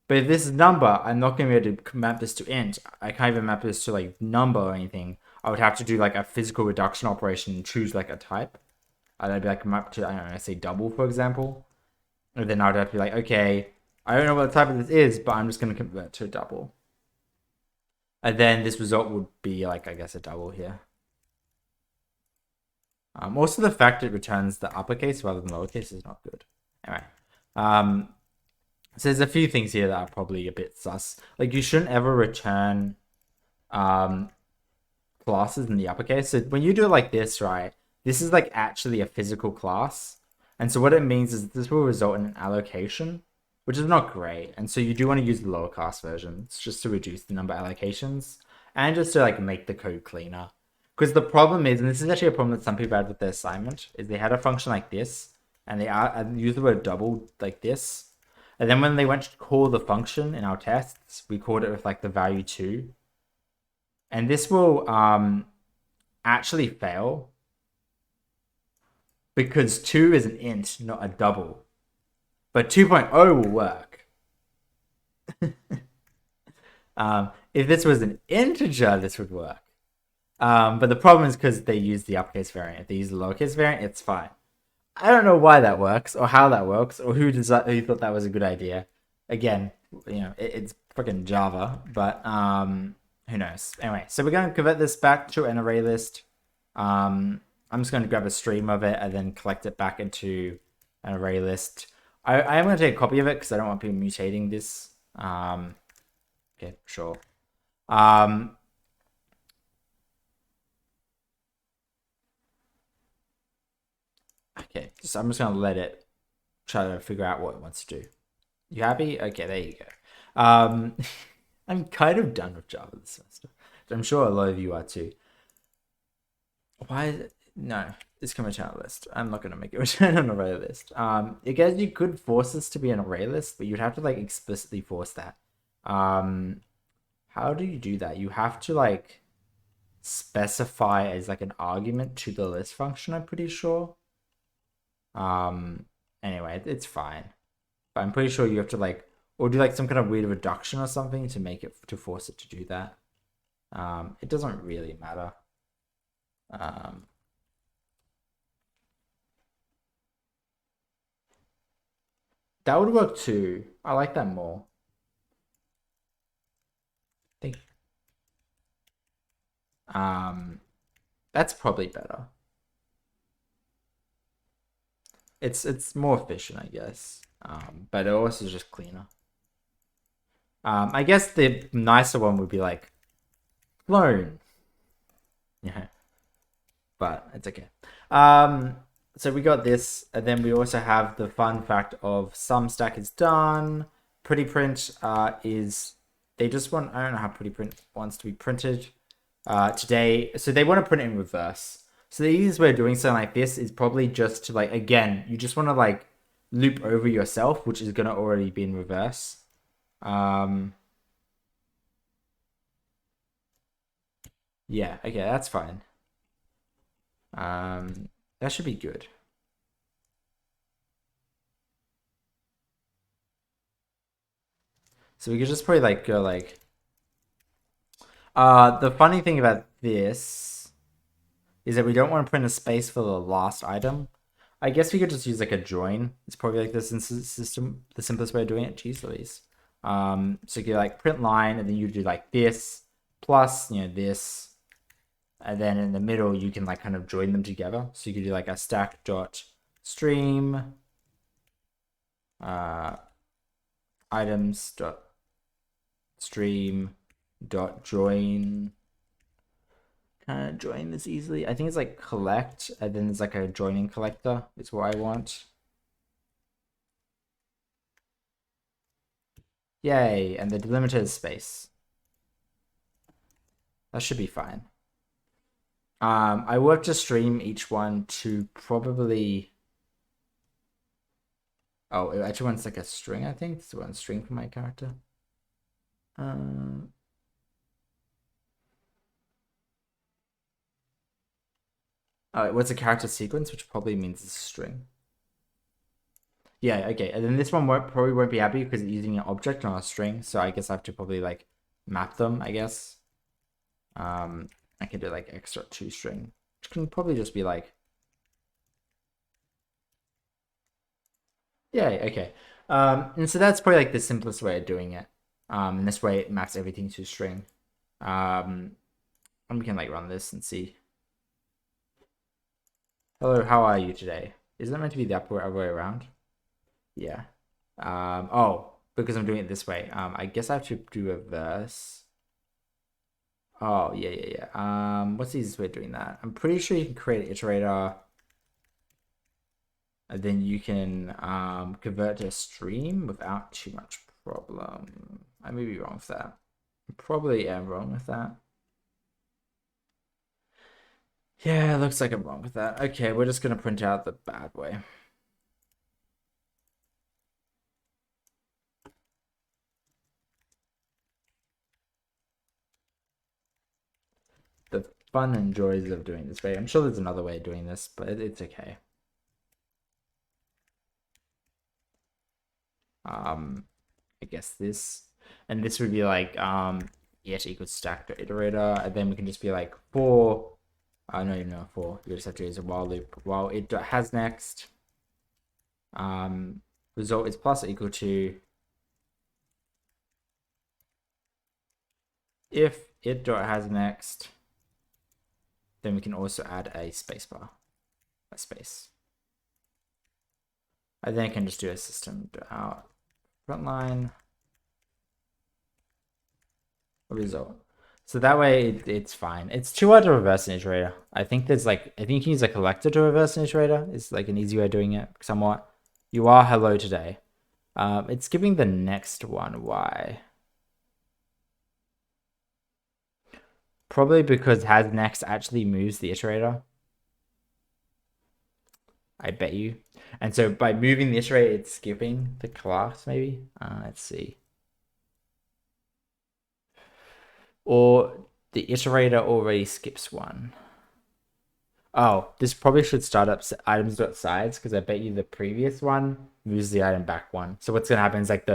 But if this is number, I'm not going to be able to map this to int. I can't even map this to like number or anything. I would have to do like a physical reduction operation and choose like a type. I'd be like map to, I don't know, say double, for example. And then I'd have to be like, okay, I don't know what type of this is, but I'm just going to convert to a double. And then this result would be like, I guess, a double here. Also, the fact it returns the uppercase rather than lowercase is not good. Anyway, so there's a few things here that are probably a bit sus. Like you shouldn't ever return classes in the uppercase. So when you do it like this, right, this is like actually a physical class. And so what it means is this will result in an allocation, which is not great. And so you do want to use the lower class versions just to reduce the number of allocations and just to like make the code cleaner. Because the problem is, and this is actually a problem that some people had with their assignment, is they had a function like this and they used the word double like this. And then when they went to call the function in our tests, we called it with like the value 2. And this will actually fail because 2 is an int, not a double. But 2.0 will work. If this was an integer, this would work. But the problem is because they use the uppercase variant. If they use the lowercase variant, it's fine. I don't know why that works or how that works or who thought that was a good idea. Again, you know, it's freaking Java, but who knows? Anyway, so we're going to convert this back to an array list. I'm just going to grab a stream of it and then collect it back into an array list. I am going to take a copy of it because I don't want people mutating this. Okay, sure. Okay, so I'm just going to let it try to figure out what it wants to do. You happy? Okay, there you go. I'm kind of done with Java this semester. I'm sure a lot of you are too. Why is it? No, it's coming to our list. I'm not going to make it return an array list. I guess you could force this to be an array list, but you'd have to like explicitly force that. How do you do that? You have to like specify as like an argument to the list function, I'm pretty sure. Anyway, it's fine. But I'm pretty sure you have to like, or do like some kind of weird reduction or something to make it, to force it to do that. It doesn't really matter. That would work too. I like that more. I think that's probably better. It's more efficient, I guess. But it also is just cleaner. I guess the nicer one would be like clone. Yeah. But it's okay. So we got this, and then we also have the fun fact of some stack is done. Pretty print is they just want, I don't know how pretty print wants to be printed today. So they want to print it in reverse. So the easiest way of doing something like this is probably just to like, again, you just want to like loop over yourself, which is gonna already be in reverse. Yeah, okay, that's fine. That should be good. So we could just probably like go like the funny thing about this is that we don't want to print a space for the last item. I guess we could just use like a join. It's probably like this system, the simplest way of doing it. Jeez Louise. So you could like print line and then you do like this plus, you know, this. And then in the middle, you can like kind of join them together. So you could do like a stack dot stream items dot stream dot join. Kind of join this easily. I think it's like collect, and then there's like a joining collector. Is what I want. Yay! And the delimiter is space. That should be fine. I will have to stream each one to probably. Oh, it actually wants like a string. I think it's one string for my character. Oh, what's a character sequence, which probably means it's a string. Yeah, okay. And then this one probably won't be happy because it's using an object on a string. So I guess I have to probably like map them, I guess. I can do like extra 2 string, which can probably just be like. Yeah, okay. And so that's probably like the simplest way of doing it. And this way it maps everything to string. And we can like run this and see. Hello, how are you today? Isn't it meant to be the other way around? Yeah. Oh, because I'm doing it this way. I guess I have to do a verse. Oh, yeah. What's the easiest way of doing that? I'm pretty sure you can create an iterator. And then you can convert to a stream without too much problem. I may be wrong with that. I probably am wrong with that. Yeah, it looks like I'm wrong with that. Okay, we're just gonna print out the bad way. The fun and joys of doing this way. I'm sure there's another way of doing this, but it's okay. I guess this, and this would be like yet equals stack dot iterator, and then we can just be like for. I don't even know for. You just have to use a while loop while it has next. Result is plus or equal to if it dot has next. Then we can also add a spacebar, a space. And then I can just do a system out frontline result. So that way it's fine. It's too hard to reverse an iterator. I think there's like, I think you can use a collector to reverse an iterator. It's like an easy way of doing it somewhat. You are hello today. It's giving the next one. Why? Probably because has next actually moves the iterator. I bet you. And so by moving the iterator, it's skipping the class maybe. Let's see. Or the iterator already skips one. Oh, this probably should start up items.sides because I bet you the previous one moves the item back one. So what's gonna happen is like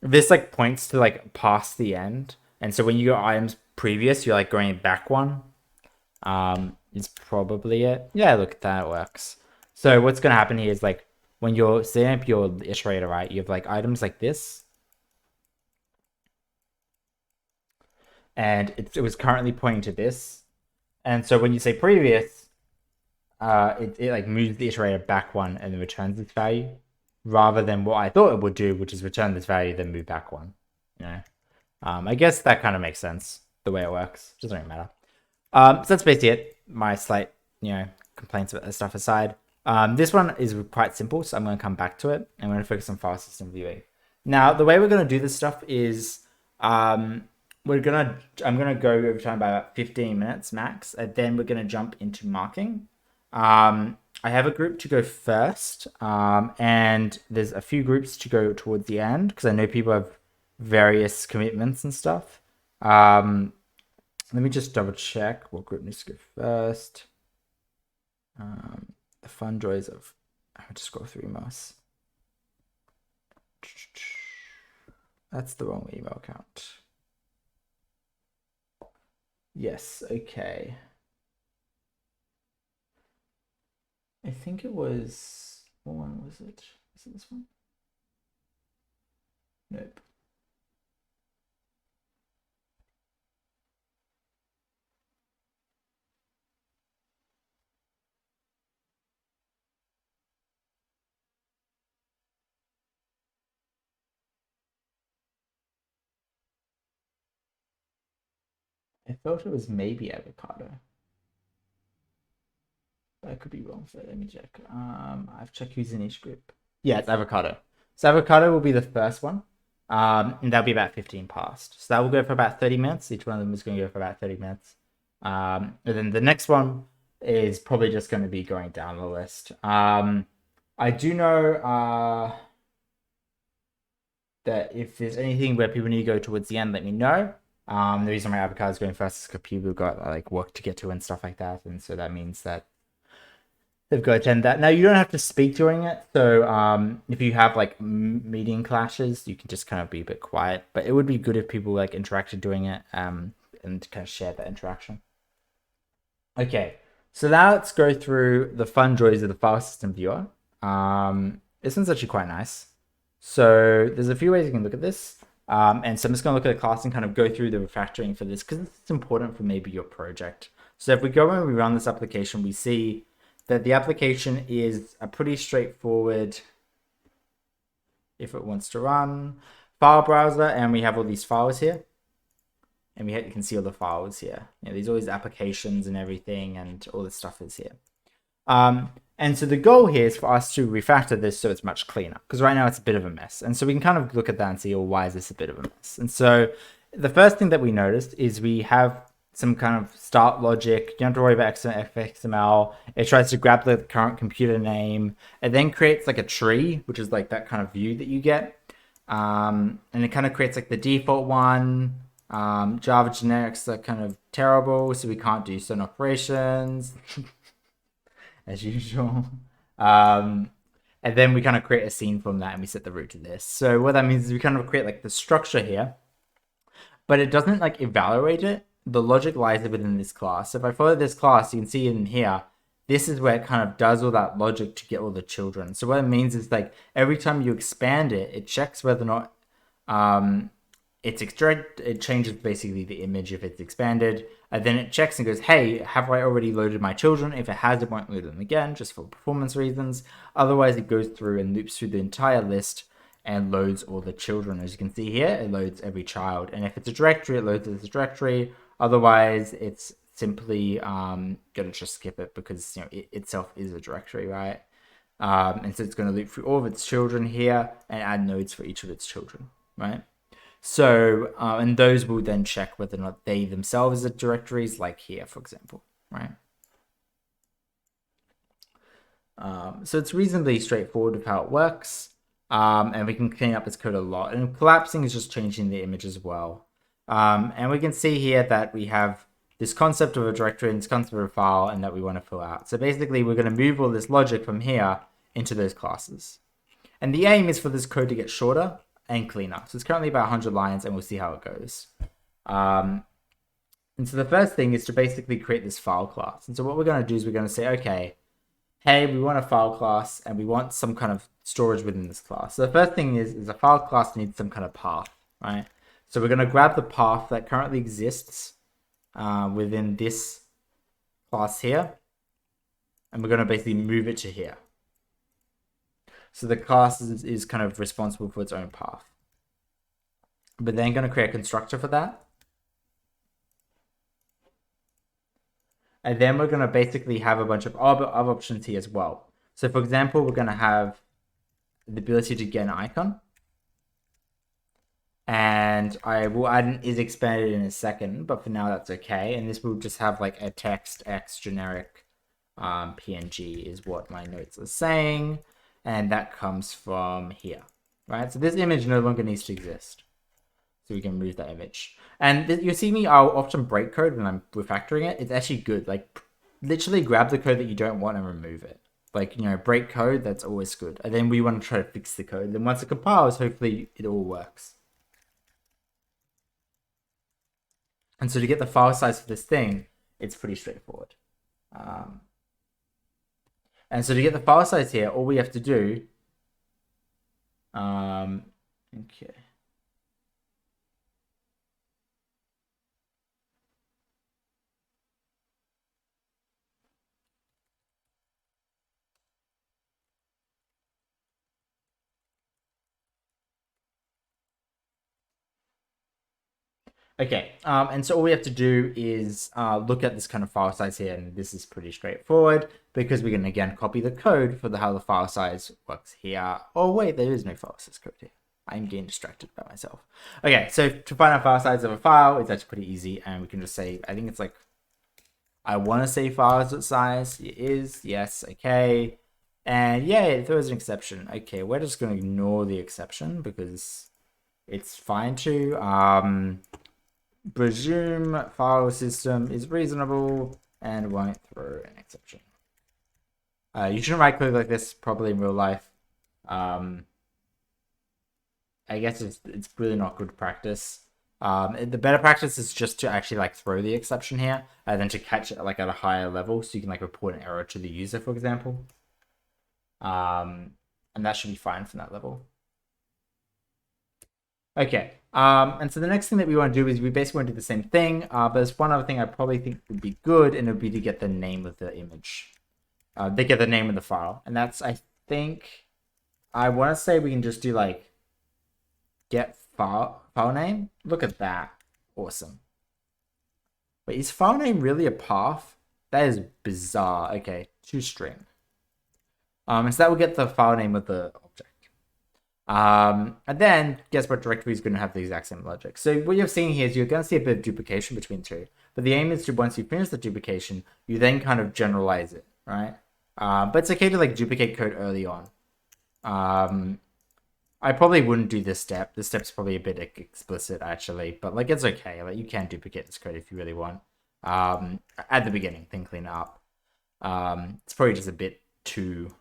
this like points to like past the end. And so when you go items previous, you're like going back one. Is probably it. Yeah, look, that works. So what's gonna happen here is like when you're setting up your iterator, right, you have like items like this. And it was currently pointing to this. And so when you say previous, it like moves the iterator back one and then returns this value, rather than what I thought it would do, which is return this value, then move back one. You know, I guess that kind of makes sense the way it works. Doesn't really matter. So that's basically it. My slight, complaints about this stuff aside. This one is quite simple, so I'm going to come back to it. I'm going to focus on file system viewing. Now, the way we're going to do this stuff is I'm gonna go over time by about 15 minutes max, and then we're gonna jump into marking. I have a group to go first, and there's a few groups to go towards the end because I know people have various commitments and stuff. Let me just double check what group needs to go first. The fun joys of, I'll just scroll through emails. That's the wrong email account. Yes, okay. I think it was, what one was it? Was it this one? Nope. I thought it was maybe avocado. But I could be wrong, so let me check. I've checked who's in each group. Yeah, it's avocado. So avocado will be the first one. And that'll be about 15 past. So that will go for about 30 minutes. Each one of them is going to go for about 30 minutes. And then the next one is probably just going to be going down the list. I do know that if there's anything where people need to go towards the end, let me know. The reason my avocado is going first is because people have got like work to get to and stuff like that, and so that means that they've got to attend that. Now you don't have to speak during it, so if you have like meeting clashes, you can just kind of be a bit quiet. But it would be good if people like interacted during it, and kind of share that interaction. Okay, so now let's go through the fun joys of the file system viewer. This one's actually quite nice. So there's a few ways you can look at this. And so I'm just going to look at the class and kind of go through the refactoring for this because it's important for maybe your project. So if we go and we run this application, we see that the application is a pretty straightforward, if it wants to run, file browser, and we have all these files here. And you can see all the files here. These all these applications and everything, and all this stuff is here. And so the goal here is for us to refactor this so it's much cleaner, because right now it's a bit of a mess. And so we can kind of look at that and see, well, why is this a bit of a mess? And so the first thing that we noticed is we have some kind of start logic. You don't have to worry about XML. It tries to grab the current computer name. It then creates like a tree, which is like that kind of view that you get. And it kind of creates like the default one. Java generics are kind of terrible, so we can't do certain operations. As usual. And then we kind of create a scene from that and we set the root to this. So what that means is we kind of create like the structure here, but it doesn't like evaluate it. The logic lies within this class. So if I follow this class, you can see in here, this is where it kind of does all that logic to get all the children. So what it means is like every time you expand it, it checks whether or not it changes basically the image if it's expanded, and then it checks and goes, hey, have I already loaded my children? If it has, it won't load them again, just for performance reasons. Otherwise, it goes through and loops through the entire list and loads all the children. As you can see here, it loads every child. And if it's a directory, it loads as a directory. Otherwise, it's simply going to just skip it because it itself is a directory, right? And so it's going to loop through all of its children here and add nodes for each of its children, right? So, and those will then check whether or not they themselves are directories, like here, for example, right? So it's reasonably straightforward with how it works. And we can clean up this code a lot. And collapsing is just changing the image as well. And we can see here that we have this concept of a directory and this concept of a file and that we want to fill out. So basically, we're going to move all this logic from here into those classes. And the aim is for this code to get shorter and cleaner. So it's currently about 100 lines and we'll see how it goes. And so the first thing is to basically create this file class. And so what we're going to do is we're going to say, okay, hey, we want a file class and we want some kind of storage within this class. So the first thing is a file class needs some kind of path, right? So we're going to grab the path that currently exists within this class here, and we're going to basically move it to here. So the class is kind of responsible for its own path. But then going to create a constructor for that. And then we're going to basically have a bunch of other options here as well. So for example, we're going to have the ability to get an icon. And I will add an is expanded in a second, but for now that's okay. And this will just have like a text X generic PNG is what my notes are saying. And that comes from here, right? So this image no longer needs to exist. So we can move that image. And you see me, I'll often break code when I'm refactoring it. It's actually good. Like literally grab the code that you don't want and remove it. Like, you know, break code, that's always good. And then we want to try to fix the code. Then once it compiles, hopefully it all works. And so to get the file size for this thing, it's pretty straightforward. And so to get the file size here, all we have to do, okay. Okay, and so all we have to do is look at this kind of file size here, and this is pretty straightforward because we can again copy the code for how the file size works here. Oh wait, there is no file size code here. I'm getting distracted by myself. Okay, so to find out file size of a file, it's actually pretty easy, and we can just say, I think it's like, I want to say file size. It is, yes, okay. And yeah, it throws an exception. Okay, we're just going to ignore the exception because it's fine to. Presume file system is reasonable and won't throw an exception. You shouldn't write code like this probably in real life. I guess it's really not good practice. The better practice is just to actually like throw the exception here and then to catch it like at a higher level so you can like report an error to the user, for example. And that should be fine from that level. Okay, and so the next thing that we want to do is we basically want to do the same thing, but there's one other thing I probably think would be good, and it would be to get the name of the image. They get the name of the file, and that's, I think, I want to say we can just do like get file name. Look at that, awesome. Wait, is file name really a path? That is bizarre. Okay, toString. And so that will get the file name of the object. And then guess what directory is going to have the exact same logic. So what you're seeing here is you're going to see a bit of duplication between two. But the aim is to, once you finish the duplication, you then kind of generalize it, right? But it's okay to like duplicate code early on. I probably wouldn't do this step. This step's probably a bit explicit actually, but like it's okay. Like you can duplicate this code if you really want. At the beginning, then clean it up. It's probably just a bit too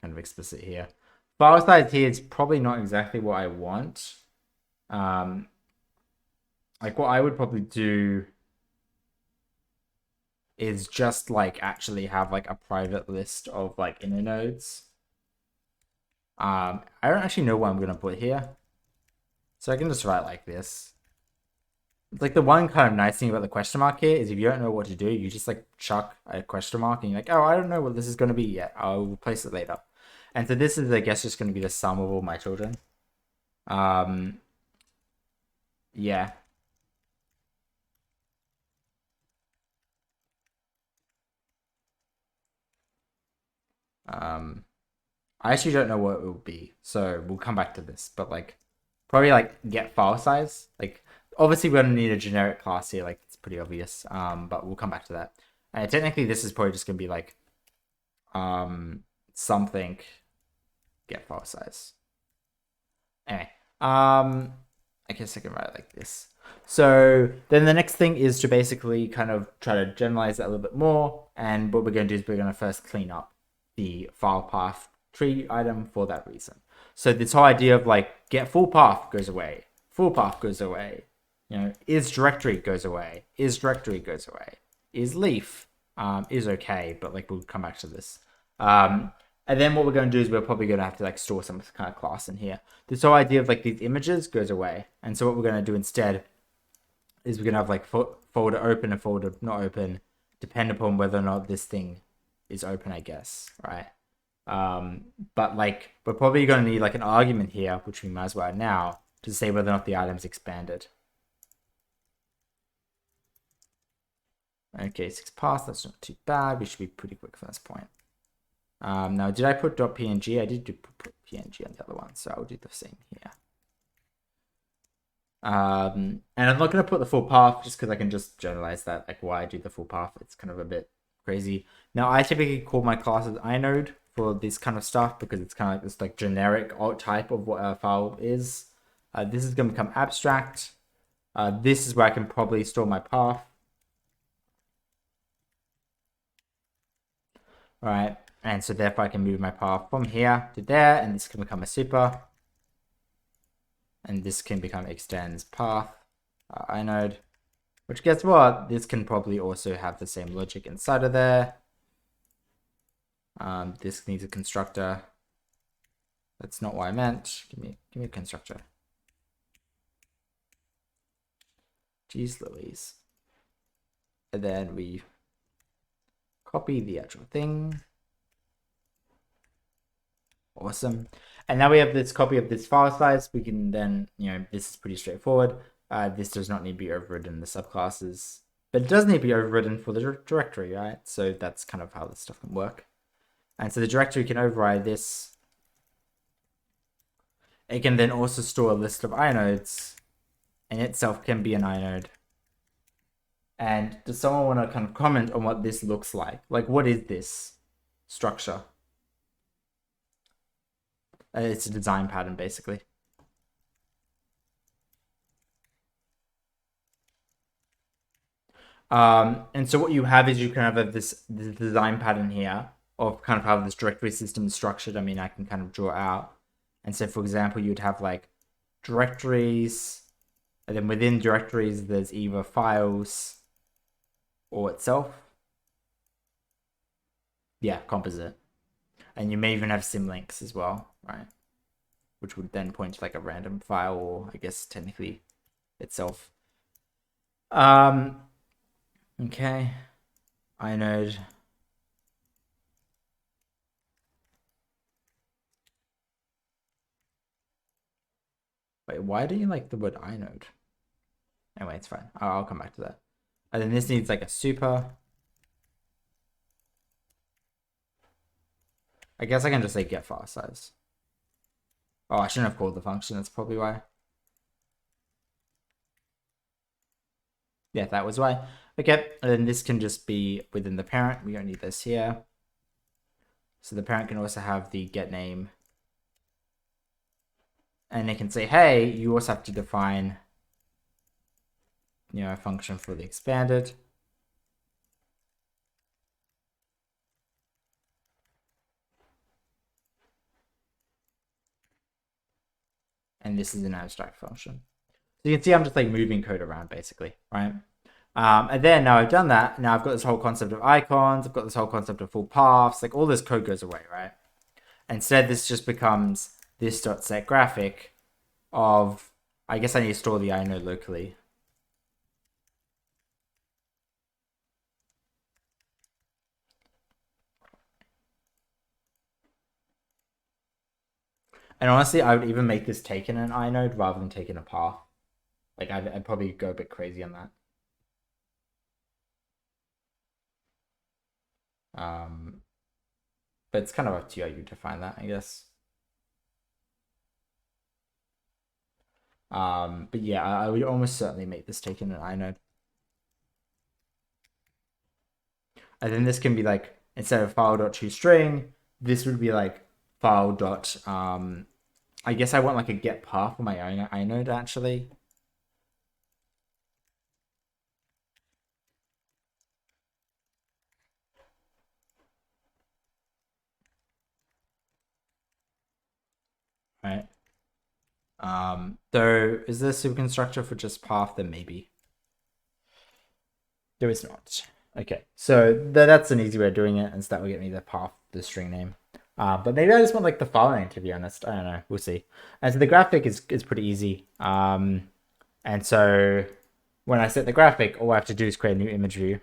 kind of explicit here. File size here is probably not exactly what I want. Like what I would probably do is just like actually have like a private list of like inner nodes. I don't actually know what I'm gonna put here, so I can just write like this. It's like the one kind of nice thing about the question mark here is if you don't know what to do, you just like chuck a question mark and you're like, oh, I don't know what this is gonna be yet. I'll replace it later. And so this is, I guess, just going to be the sum of all my children. Yeah. I actually don't know what it will be, so we'll come back to this. But like, probably like get file size. Like, obviously we're going to need a generic class here. Like, it's pretty obvious. But we'll come back to that. And technically, this is probably just going to be like, something. Get file size. Anyway, I guess I can write it like this. So then the next thing is to basically kind of try to generalize that a little bit more. And what we're going to do is we're going to first clean up the file path tree item for that reason. So this whole idea of like get full path goes away, full path goes away, you know, is directory goes away, is directory goes away, is leaf is okay, but like we'll come back to this. And then what we're going to do is we're probably going to have to like store some kind of class in here. This whole idea of like these images goes away. And so what we're going to do instead is we're going to have like folder open and folder not open, depend upon whether or not this thing is open, I guess, right? But like we're probably going to need like an argument here, which we might as well add now, to say whether or not the item's expanded. Okay, 6 pass, that's not too bad. We should be pretty quick from this point. Now, did I put .png? I did put .png on the other one, so I'll do the same here. And I'm not going to put the full path just because I can just generalize that, like why I do the full path. It's kind of a bit crazy. Now, I typically call my classes inode for this kind of stuff because it's kind of like this like generic alt type of what a file is. This is going to become abstract. This is where I can probably store my path. All right. And so therefore I can move my path from here to there, and this can become a super. And this can become extends path inode, which guess what? This can probably also have the same logic inside of there. This needs a constructor. That's not what I meant. Give me a constructor. Jeez Louise. And then we copy the actual thing. Awesome. And now we have this copy of this file size. We can then, this is pretty straightforward. This does not need to be overridden in the subclasses, but it does need to be overridden for the directory, right? So that's kind of how this stuff can work. And so the directory can override this. It can then also store a list of inodes, and itself can be an inode. And does someone want to kind of comment on what this looks like? Like, what is this structure? It's a design pattern, basically. And so what you have is you kind of have this design pattern here of kind of how this directory system is structured. I mean, I can kind of draw out. And so, for example, you'd have like directories, and then within directories, there's either files or itself. Yeah, composite. And you may even have symlinks as well, right? Which would then point to like a random file, or I guess technically itself. Okay. Inode. Wait, why do you like the word inode? Anyway, it's fine. I'll come back to that. And then this needs like a super. I guess I can just say get file size. Oh, I shouldn't have called the function. That's probably why. Yeah, that was why. Okay, and then this can just be within the parent. We don't need this here. So the parent can also have the get name. And it can say, hey, you also have to define, a function for the expanded. And this is an abstract function. So you can see I'm just like moving code around basically, right? And then now I've done that, now I've got this whole concept of icons, I've got this whole concept of full paths, like all this code goes away, right? Instead, this just becomes this dot set graphic of, I guess I need to store the inode locally. And honestly, I would even make this taken an inode rather than taking a path. Like I'd probably go a bit crazy on that. But it's kind of up to you to find that, I guess. But yeah, I would almost certainly make this taken an inode. And then this can be like, instead of file.toString, this would be like file dot, I guess I want like a get path for my own inode actually. Right. Though, is there a superconstructor for just path? Then maybe. There is not. Okay, so that's an easy way of doing it, and so that will get me the path, the string name. But maybe I just want like the file name, to be honest. I don't know. We'll see. And so the graphic is pretty easy. And so when I set the graphic, all I have to do is create a new image view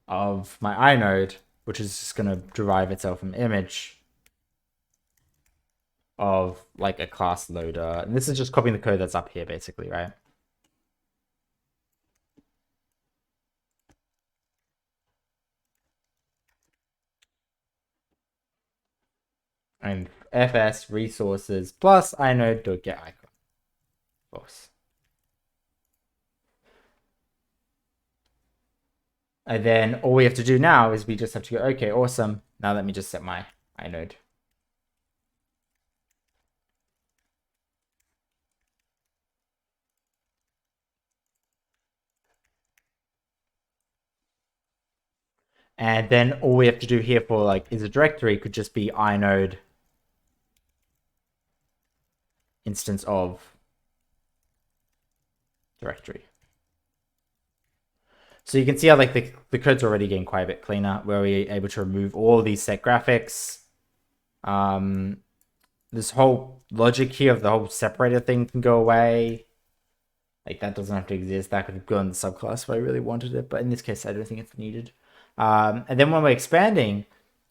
of my inode, which is just going to derive itself from image of like a class loader. And this is just copying the code that's up here, basically, right? And fs resources plus inode.getIcon. False. And then all we have to do now is we just have to go, okay, awesome. Now let me just set my inode. And then all we have to do here for like is a directory could just be inode instance of directory. So you can see how like the code's already getting quite a bit cleaner, where we're able to remove all these set graphics. This whole logic here of the whole separator thing can go away. Like that doesn't have to exist. That could go in the subclass if I really wanted it, but in this case, I don't think it's needed. And then when we're expanding,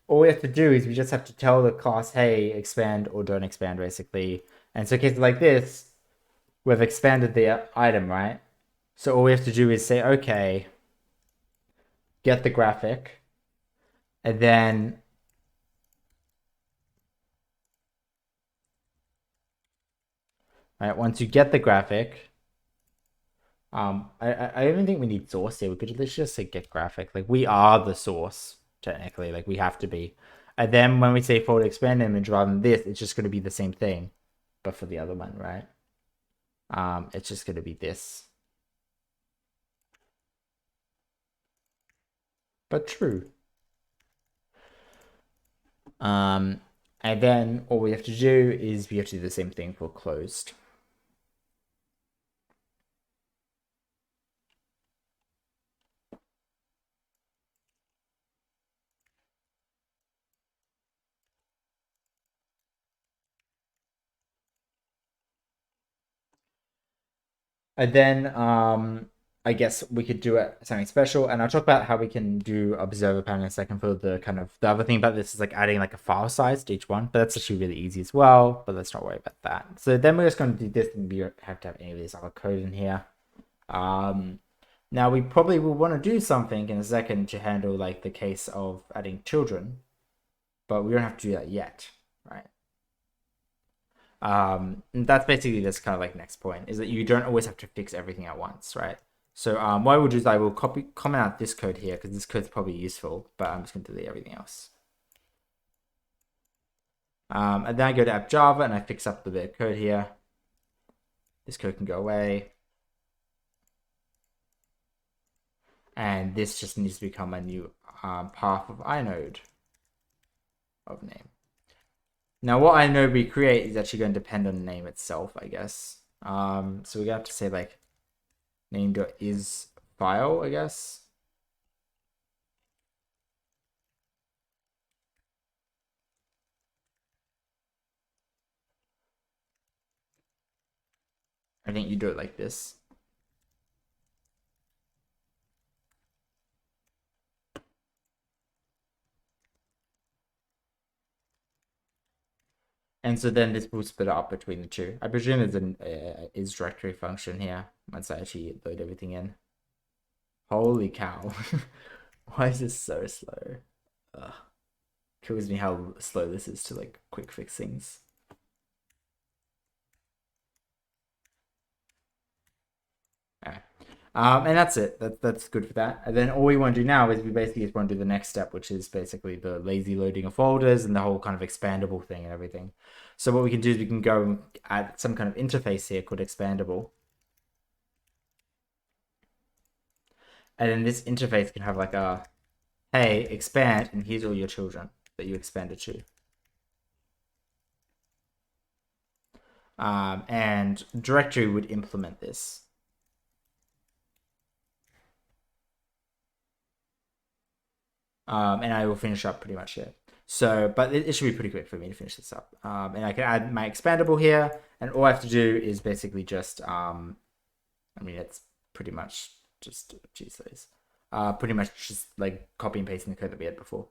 all we have to do is we just have to tell the class, hey, expand or don't expand, basically. And so in cases like this, we've expanded the item, right? So all we have to do is say, okay, get the graphic, and then right, once you get the graphic, I even think we need source here. We could literally just say get graphic. Like we are the source, technically. Like we have to be. And then when we say forward expand image rather than this, it's just going to be the same thing, but for the other one, right? It's just going to be this. But true. And then all we have to do is we have to do the same thing for closed. And then I guess we could do it something special, and I'll talk about how we can do observer pattern in a second. For the kind of the other thing about this is like adding like a file size to each one, but that's actually really easy as well. But let's not worry about that. So then we're just going to do this, and we don't have to have any of this other code in here. Now we probably will want to do something in a second to handle like the case of adding children, but we don't have to do that yet, right? And that's basically this kind of like next point is that you don't always have to fix everything at once, right? So what I will do is I will comment out this code here because this code's probably useful, but I'm just going to delete everything else. And then I go to app Java and I fix up the bit of code here. This code can go away. And this just needs to become a new path of inode of name. Now what inode we create is actually going to depend on the name itself, I guess. So we have to say like name.is file, I guess. I think you do it like this. And so then this will split it up between the two. I presume there's an is directory function here once I actually load everything in. Holy cow. Why is this so slow? Ugh. Kills me how slow this is to like quick fix things. Alright. And that's it. That's good for that. And then all we want to do now is we basically just want to do the next step, which is basically the lazy loading of folders and the whole kind of expandable thing and everything. So what we can do is we can go and add some kind of interface here called expandable. And then this interface can have like a, hey, expand, and here's all your children that you expanded to. And directory would implement this. And I will finish up pretty much here. So, but it should be pretty quick for me to finish this up. And I can add my expandable here, and all I have to do is basically just, I mean, it's pretty much just, geez, those, pretty much just like copy and pasting the code that we had before.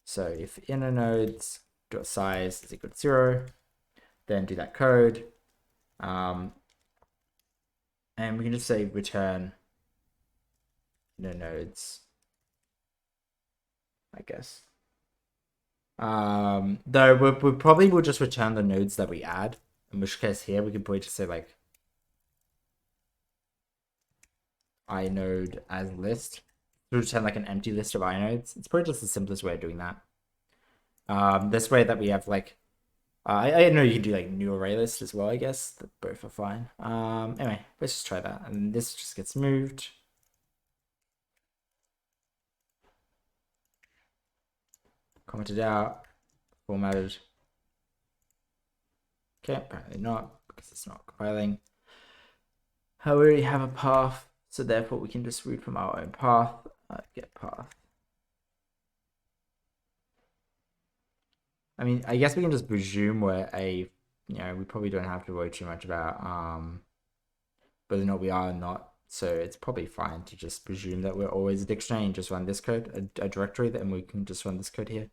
So if inner nodes dot size is equal to 0, then do that code, and we can just say return inner nodes, I guess. Though we probably will just return the nodes that we add. In which case here we could probably just say like inode as list to return like an empty list of inodes. It's probably just the simplest way of doing that. This way that we have like I know you can do like new array list as well, I guess. Both are fine. Anyway, let's just try that. And this just gets moved. Commented out, formatted. Okay, apparently not, because it's not compiling. We already have a path, so therefore we can just read from our own path. Get path. I mean, I guess we can just presume we're we probably don't have to worry too much about whether or not we are or not. So it's probably fine to just presume that we're always a dictionary and just run this code, a directory, then we can just run this code here.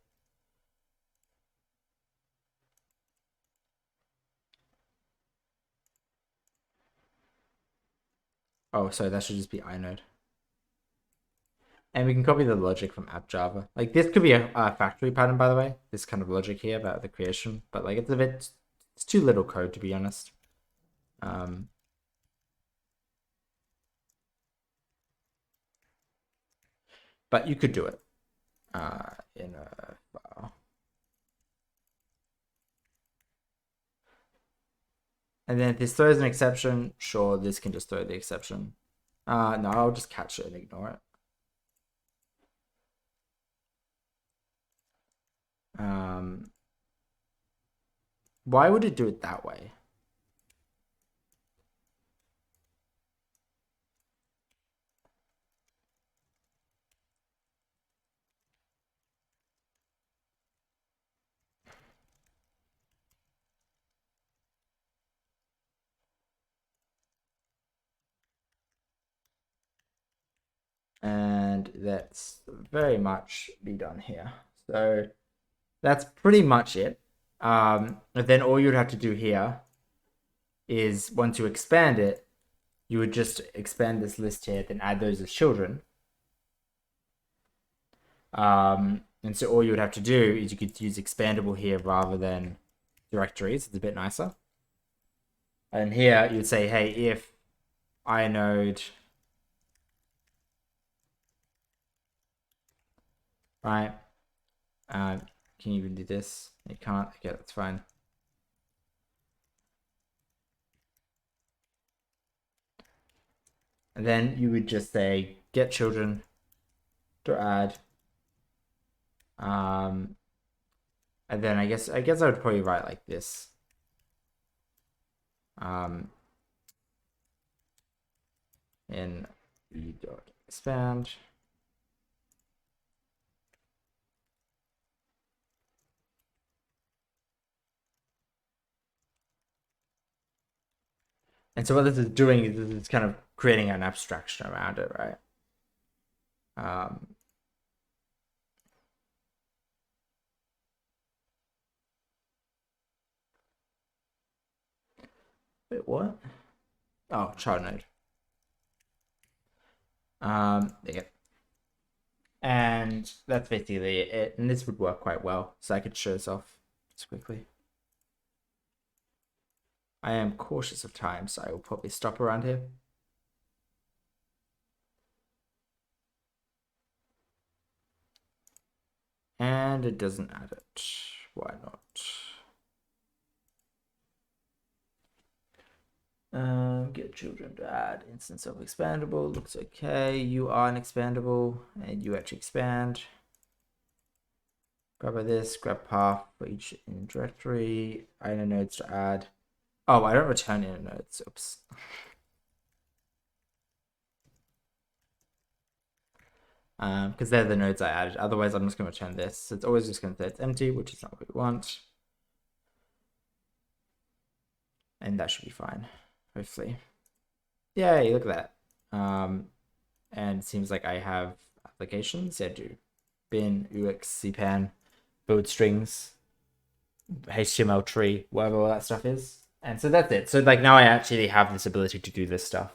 Oh, sorry, that should just be inode. And we can copy the logic from app Java. Like this could be a factory pattern, by the way. This kind of logic here about the creation, but like it's too little code to be honest. But you could do it in a file. And then if this throws an exception, sure, this can just throw the exception. No, I'll just catch it and ignore it. Why would it do it that way? And that's very much be done here. So that's pretty much it. And then all you'd have to do here is once you expand it, you would just expand this list here, then add those as children. And so all you would have to do is you could use expandable here rather than directories. It's a bit nicer. And here you'd say, hey, if inode, right? Can you even do this? You can't. Okay, that's fine. And then you would just say get children to add. And then I guess I would probably write like this. In e.expand. And so what this is doing is it's kind of creating an abstraction around it, right? Wait, what? Oh, child node. There you go. And that's basically it. And this would work quite well. So I could show this off just quickly. I am cautious of time, so I will probably stop around here. And it doesn't add it. Why not? Get children to add instance of expandable. Looks okay. You are an expandable, and you actually expand. Grab this, grab path for each in directory. Inner nodes to add. Oh, I don't return inner nodes. Oops. because they're the nodes I added. Otherwise, I'm just going to return this. So it's always just going to say it's empty, which is not what we want. And that should be fine, hopefully. Yay, look at that. And it seems like I have applications. Yeah, I do. Bin, UX, cpan, build strings, HTML tree, whatever all that stuff is. And so that's it. So like now I actually have this ability to do this stuff.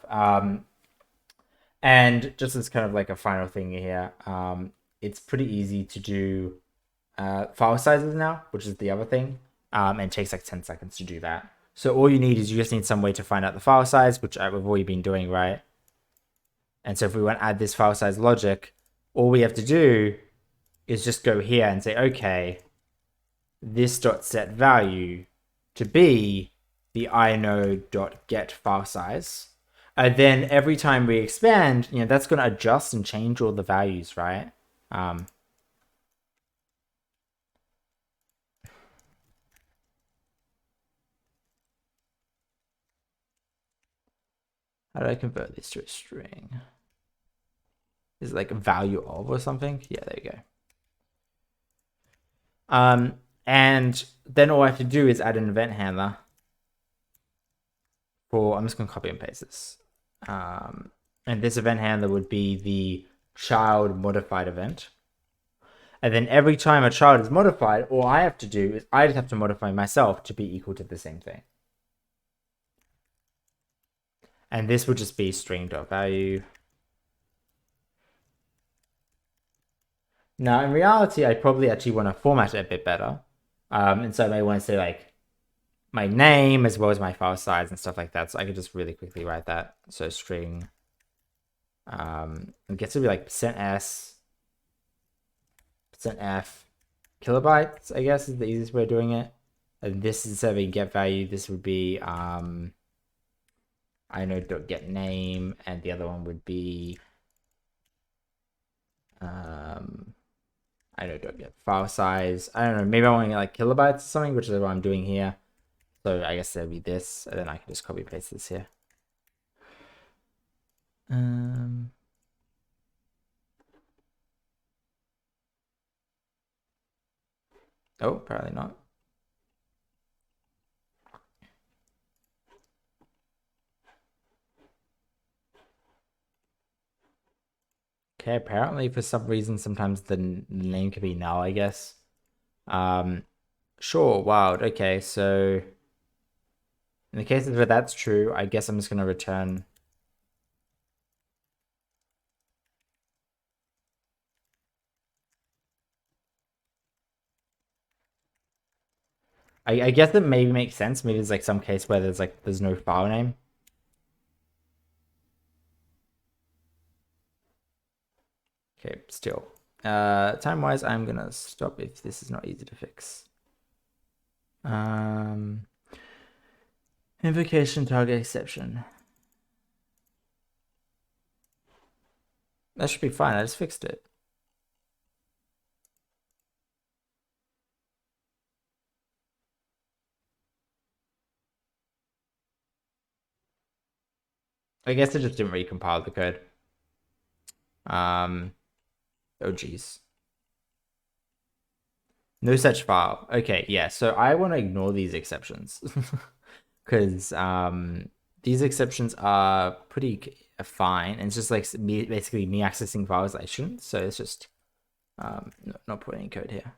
And just as kind of like a final thing here, it's pretty easy to do file sizes now, which is the other thing. And it takes like 10 seconds to do that. So all you need is you just need some way to find out the file size, which we've already been doing, right? And so if we want to add this file size logic, all we have to do is just go here and say, okay, this dot set value to be the inode.get file size. And then every time we expand, that's going to adjust and change all the values, right? How do I convert this to a string? Is it like a value of or something? Yeah, there you go. And then all I have to do is add an event handler I'm just going to copy and paste this. And this event handler would be the child modified event. And then every time a child is modified, all I have to do is I just have to modify myself to be equal to the same thing. And this would just be string.value. Now, in reality, I probably actually want to format it a bit better. And so I may want to say like my name as well as my file size and stuff like that. So I could just really quickly write that. So string, it gets to be like %s, %f, kilobytes, I guess is the easiest way of doing it. And this is instead of get value, this would be inode.get name, and the other one would be inode.get file size. I don't know, maybe I want to get like kilobytes or something, which is what I'm doing here. So I guess there'll be this, and then I can just copy paste this here. Oh, apparently not. Okay, apparently for some reason, sometimes the name can be null, I guess. Sure, wild. Okay, so in the case where that's true, I guess I'm just going to return. I guess it maybe makes sense. Maybe there's like some case where there's no file name. Okay, still. Time-wise, I'm gonna stop if this is not easy to fix. Invocation target exception. That should be fine. I just fixed it. I guess it just didn't recompile the code. Oh geez. No such file. Okay, yeah. So I want to ignore these exceptions because these exceptions are pretty fine, and it's just like basically me accessing files I shouldn't. So it's just not putting any code here.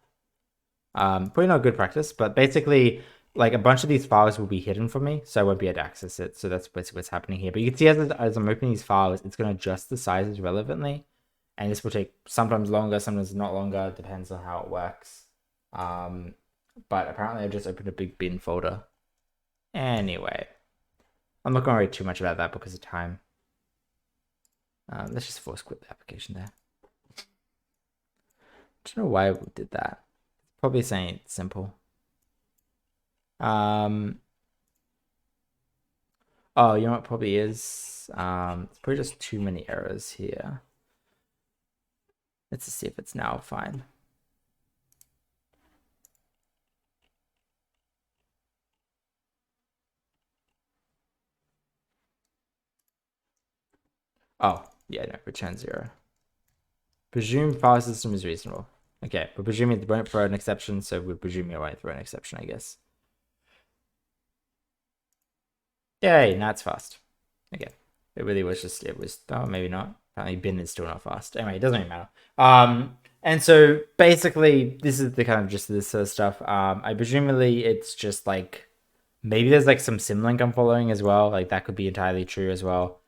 Probably not good practice, but basically like a bunch of these files will be hidden from me, so I won't be able to access it. So that's basically what's happening here. But you can see as I'm opening these files, it's going to adjust the sizes relevantly, and this will take sometimes longer, sometimes not longer, depends on how it works. But apparently I've just opened a big bin folder. Anyway, I'm not going to worry too much about that because of time. Let's just force quit the application there. I don't know why we did that. Probably saying it's simple. Oh, you know what probably is? It's probably just too many errors here. Let's just see if it's now fine. Oh, yeah, no, return 0. Presume file system is reasonable. Okay, we're presuming it won't throw an exception, so we're presuming it won't throw an exception, I guess. Yay, now it's fast. Okay, it really was just, it was, oh, maybe not. Apparently bin is still not fast. Anyway, it doesn't really matter. And so basically, this is the kind of just this sort of stuff. I presumably it's just like, maybe there's like some symlink I'm following as well. Like that could be entirely true as well.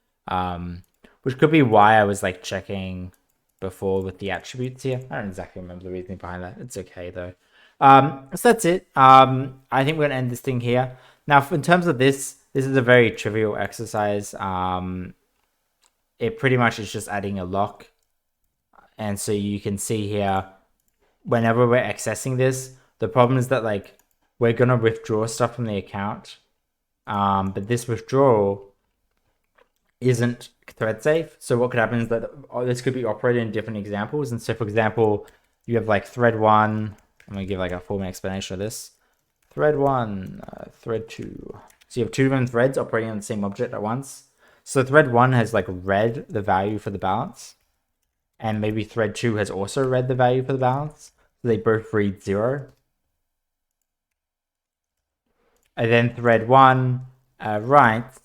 Which could be why I was like checking before with the attributes here. I don't exactly remember the reasoning behind that. It's okay though. So that's it. I think we're gonna end this thing here. Now, in terms of this is a very trivial exercise. It pretty much is just adding a lock. And so you can see here, whenever we're accessing this, the problem is that like we're gonna withdraw stuff from the account. But this withdrawal isn't thread safe. So what could happen is that this could be operated in different examples. And so for example, you have like thread 1, I'm gonna give like a 4-minute explanation of this. Thread 1, thread 2. So you have 2 different threads operating on the same object at once. So thread 1 has like read the value for the balance. And maybe thread 2 has also read the value for the balance. So they both read 0. And then thread 1 writes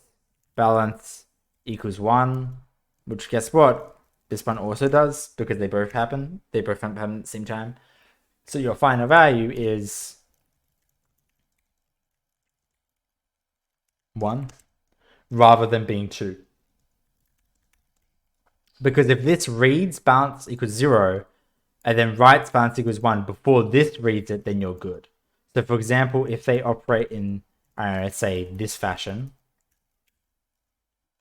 balance equals 1. Which guess what? This one also does, because they both happen. They both happen at the same time. So your final value is 1 rather than being 2. Because if this reads balance equals 0 and then writes balance equals 1 before this reads it, then you're good. So for example, if they operate in, I don't know, let's say this fashion,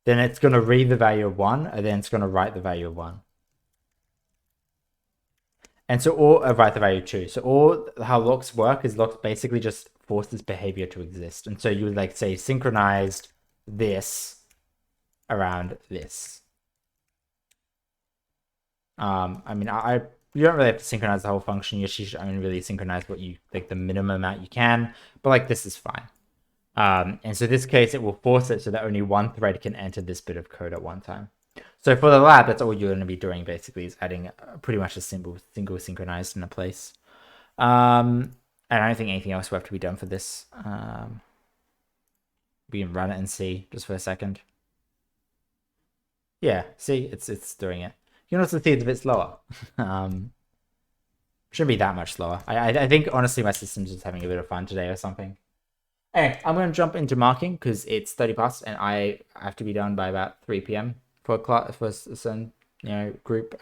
then it's going to read the value of 1 and then it's going to write the value of 1. And so, or write the value of 2. So all how locks work is locks basically just force this behavior to exist. And so you would like say synchronized this around this. I mean, you don't really have to synchronize the whole function. You should only really synchronize what you like the minimum amount you can, but like this is fine. And so this case, it will force it so that only one thread can enter this bit of code at one time. So for the lab, that's all you're going to be doing basically is adding pretty much a single synchronized in a place. And I don't think anything else will have to be done for this. We can run it and see just for a second. Yeah, see, it's doing it. You can also see it's a bit slower. Shouldn't be that much slower. I think, honestly, my system's just having a bit of fun today or something. Anyway, I'm going to jump into marking because it's 30 past and I have to be done by about 3 p.m. for a certain group.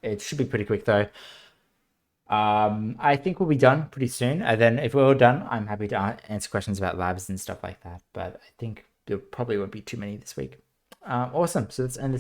It should be pretty quick, though. I think we'll be done pretty soon. And then if we're all done, I'm happy to answer questions about labs and stuff like that. But I think there probably won't be too many this week. Awesome. So let's end this.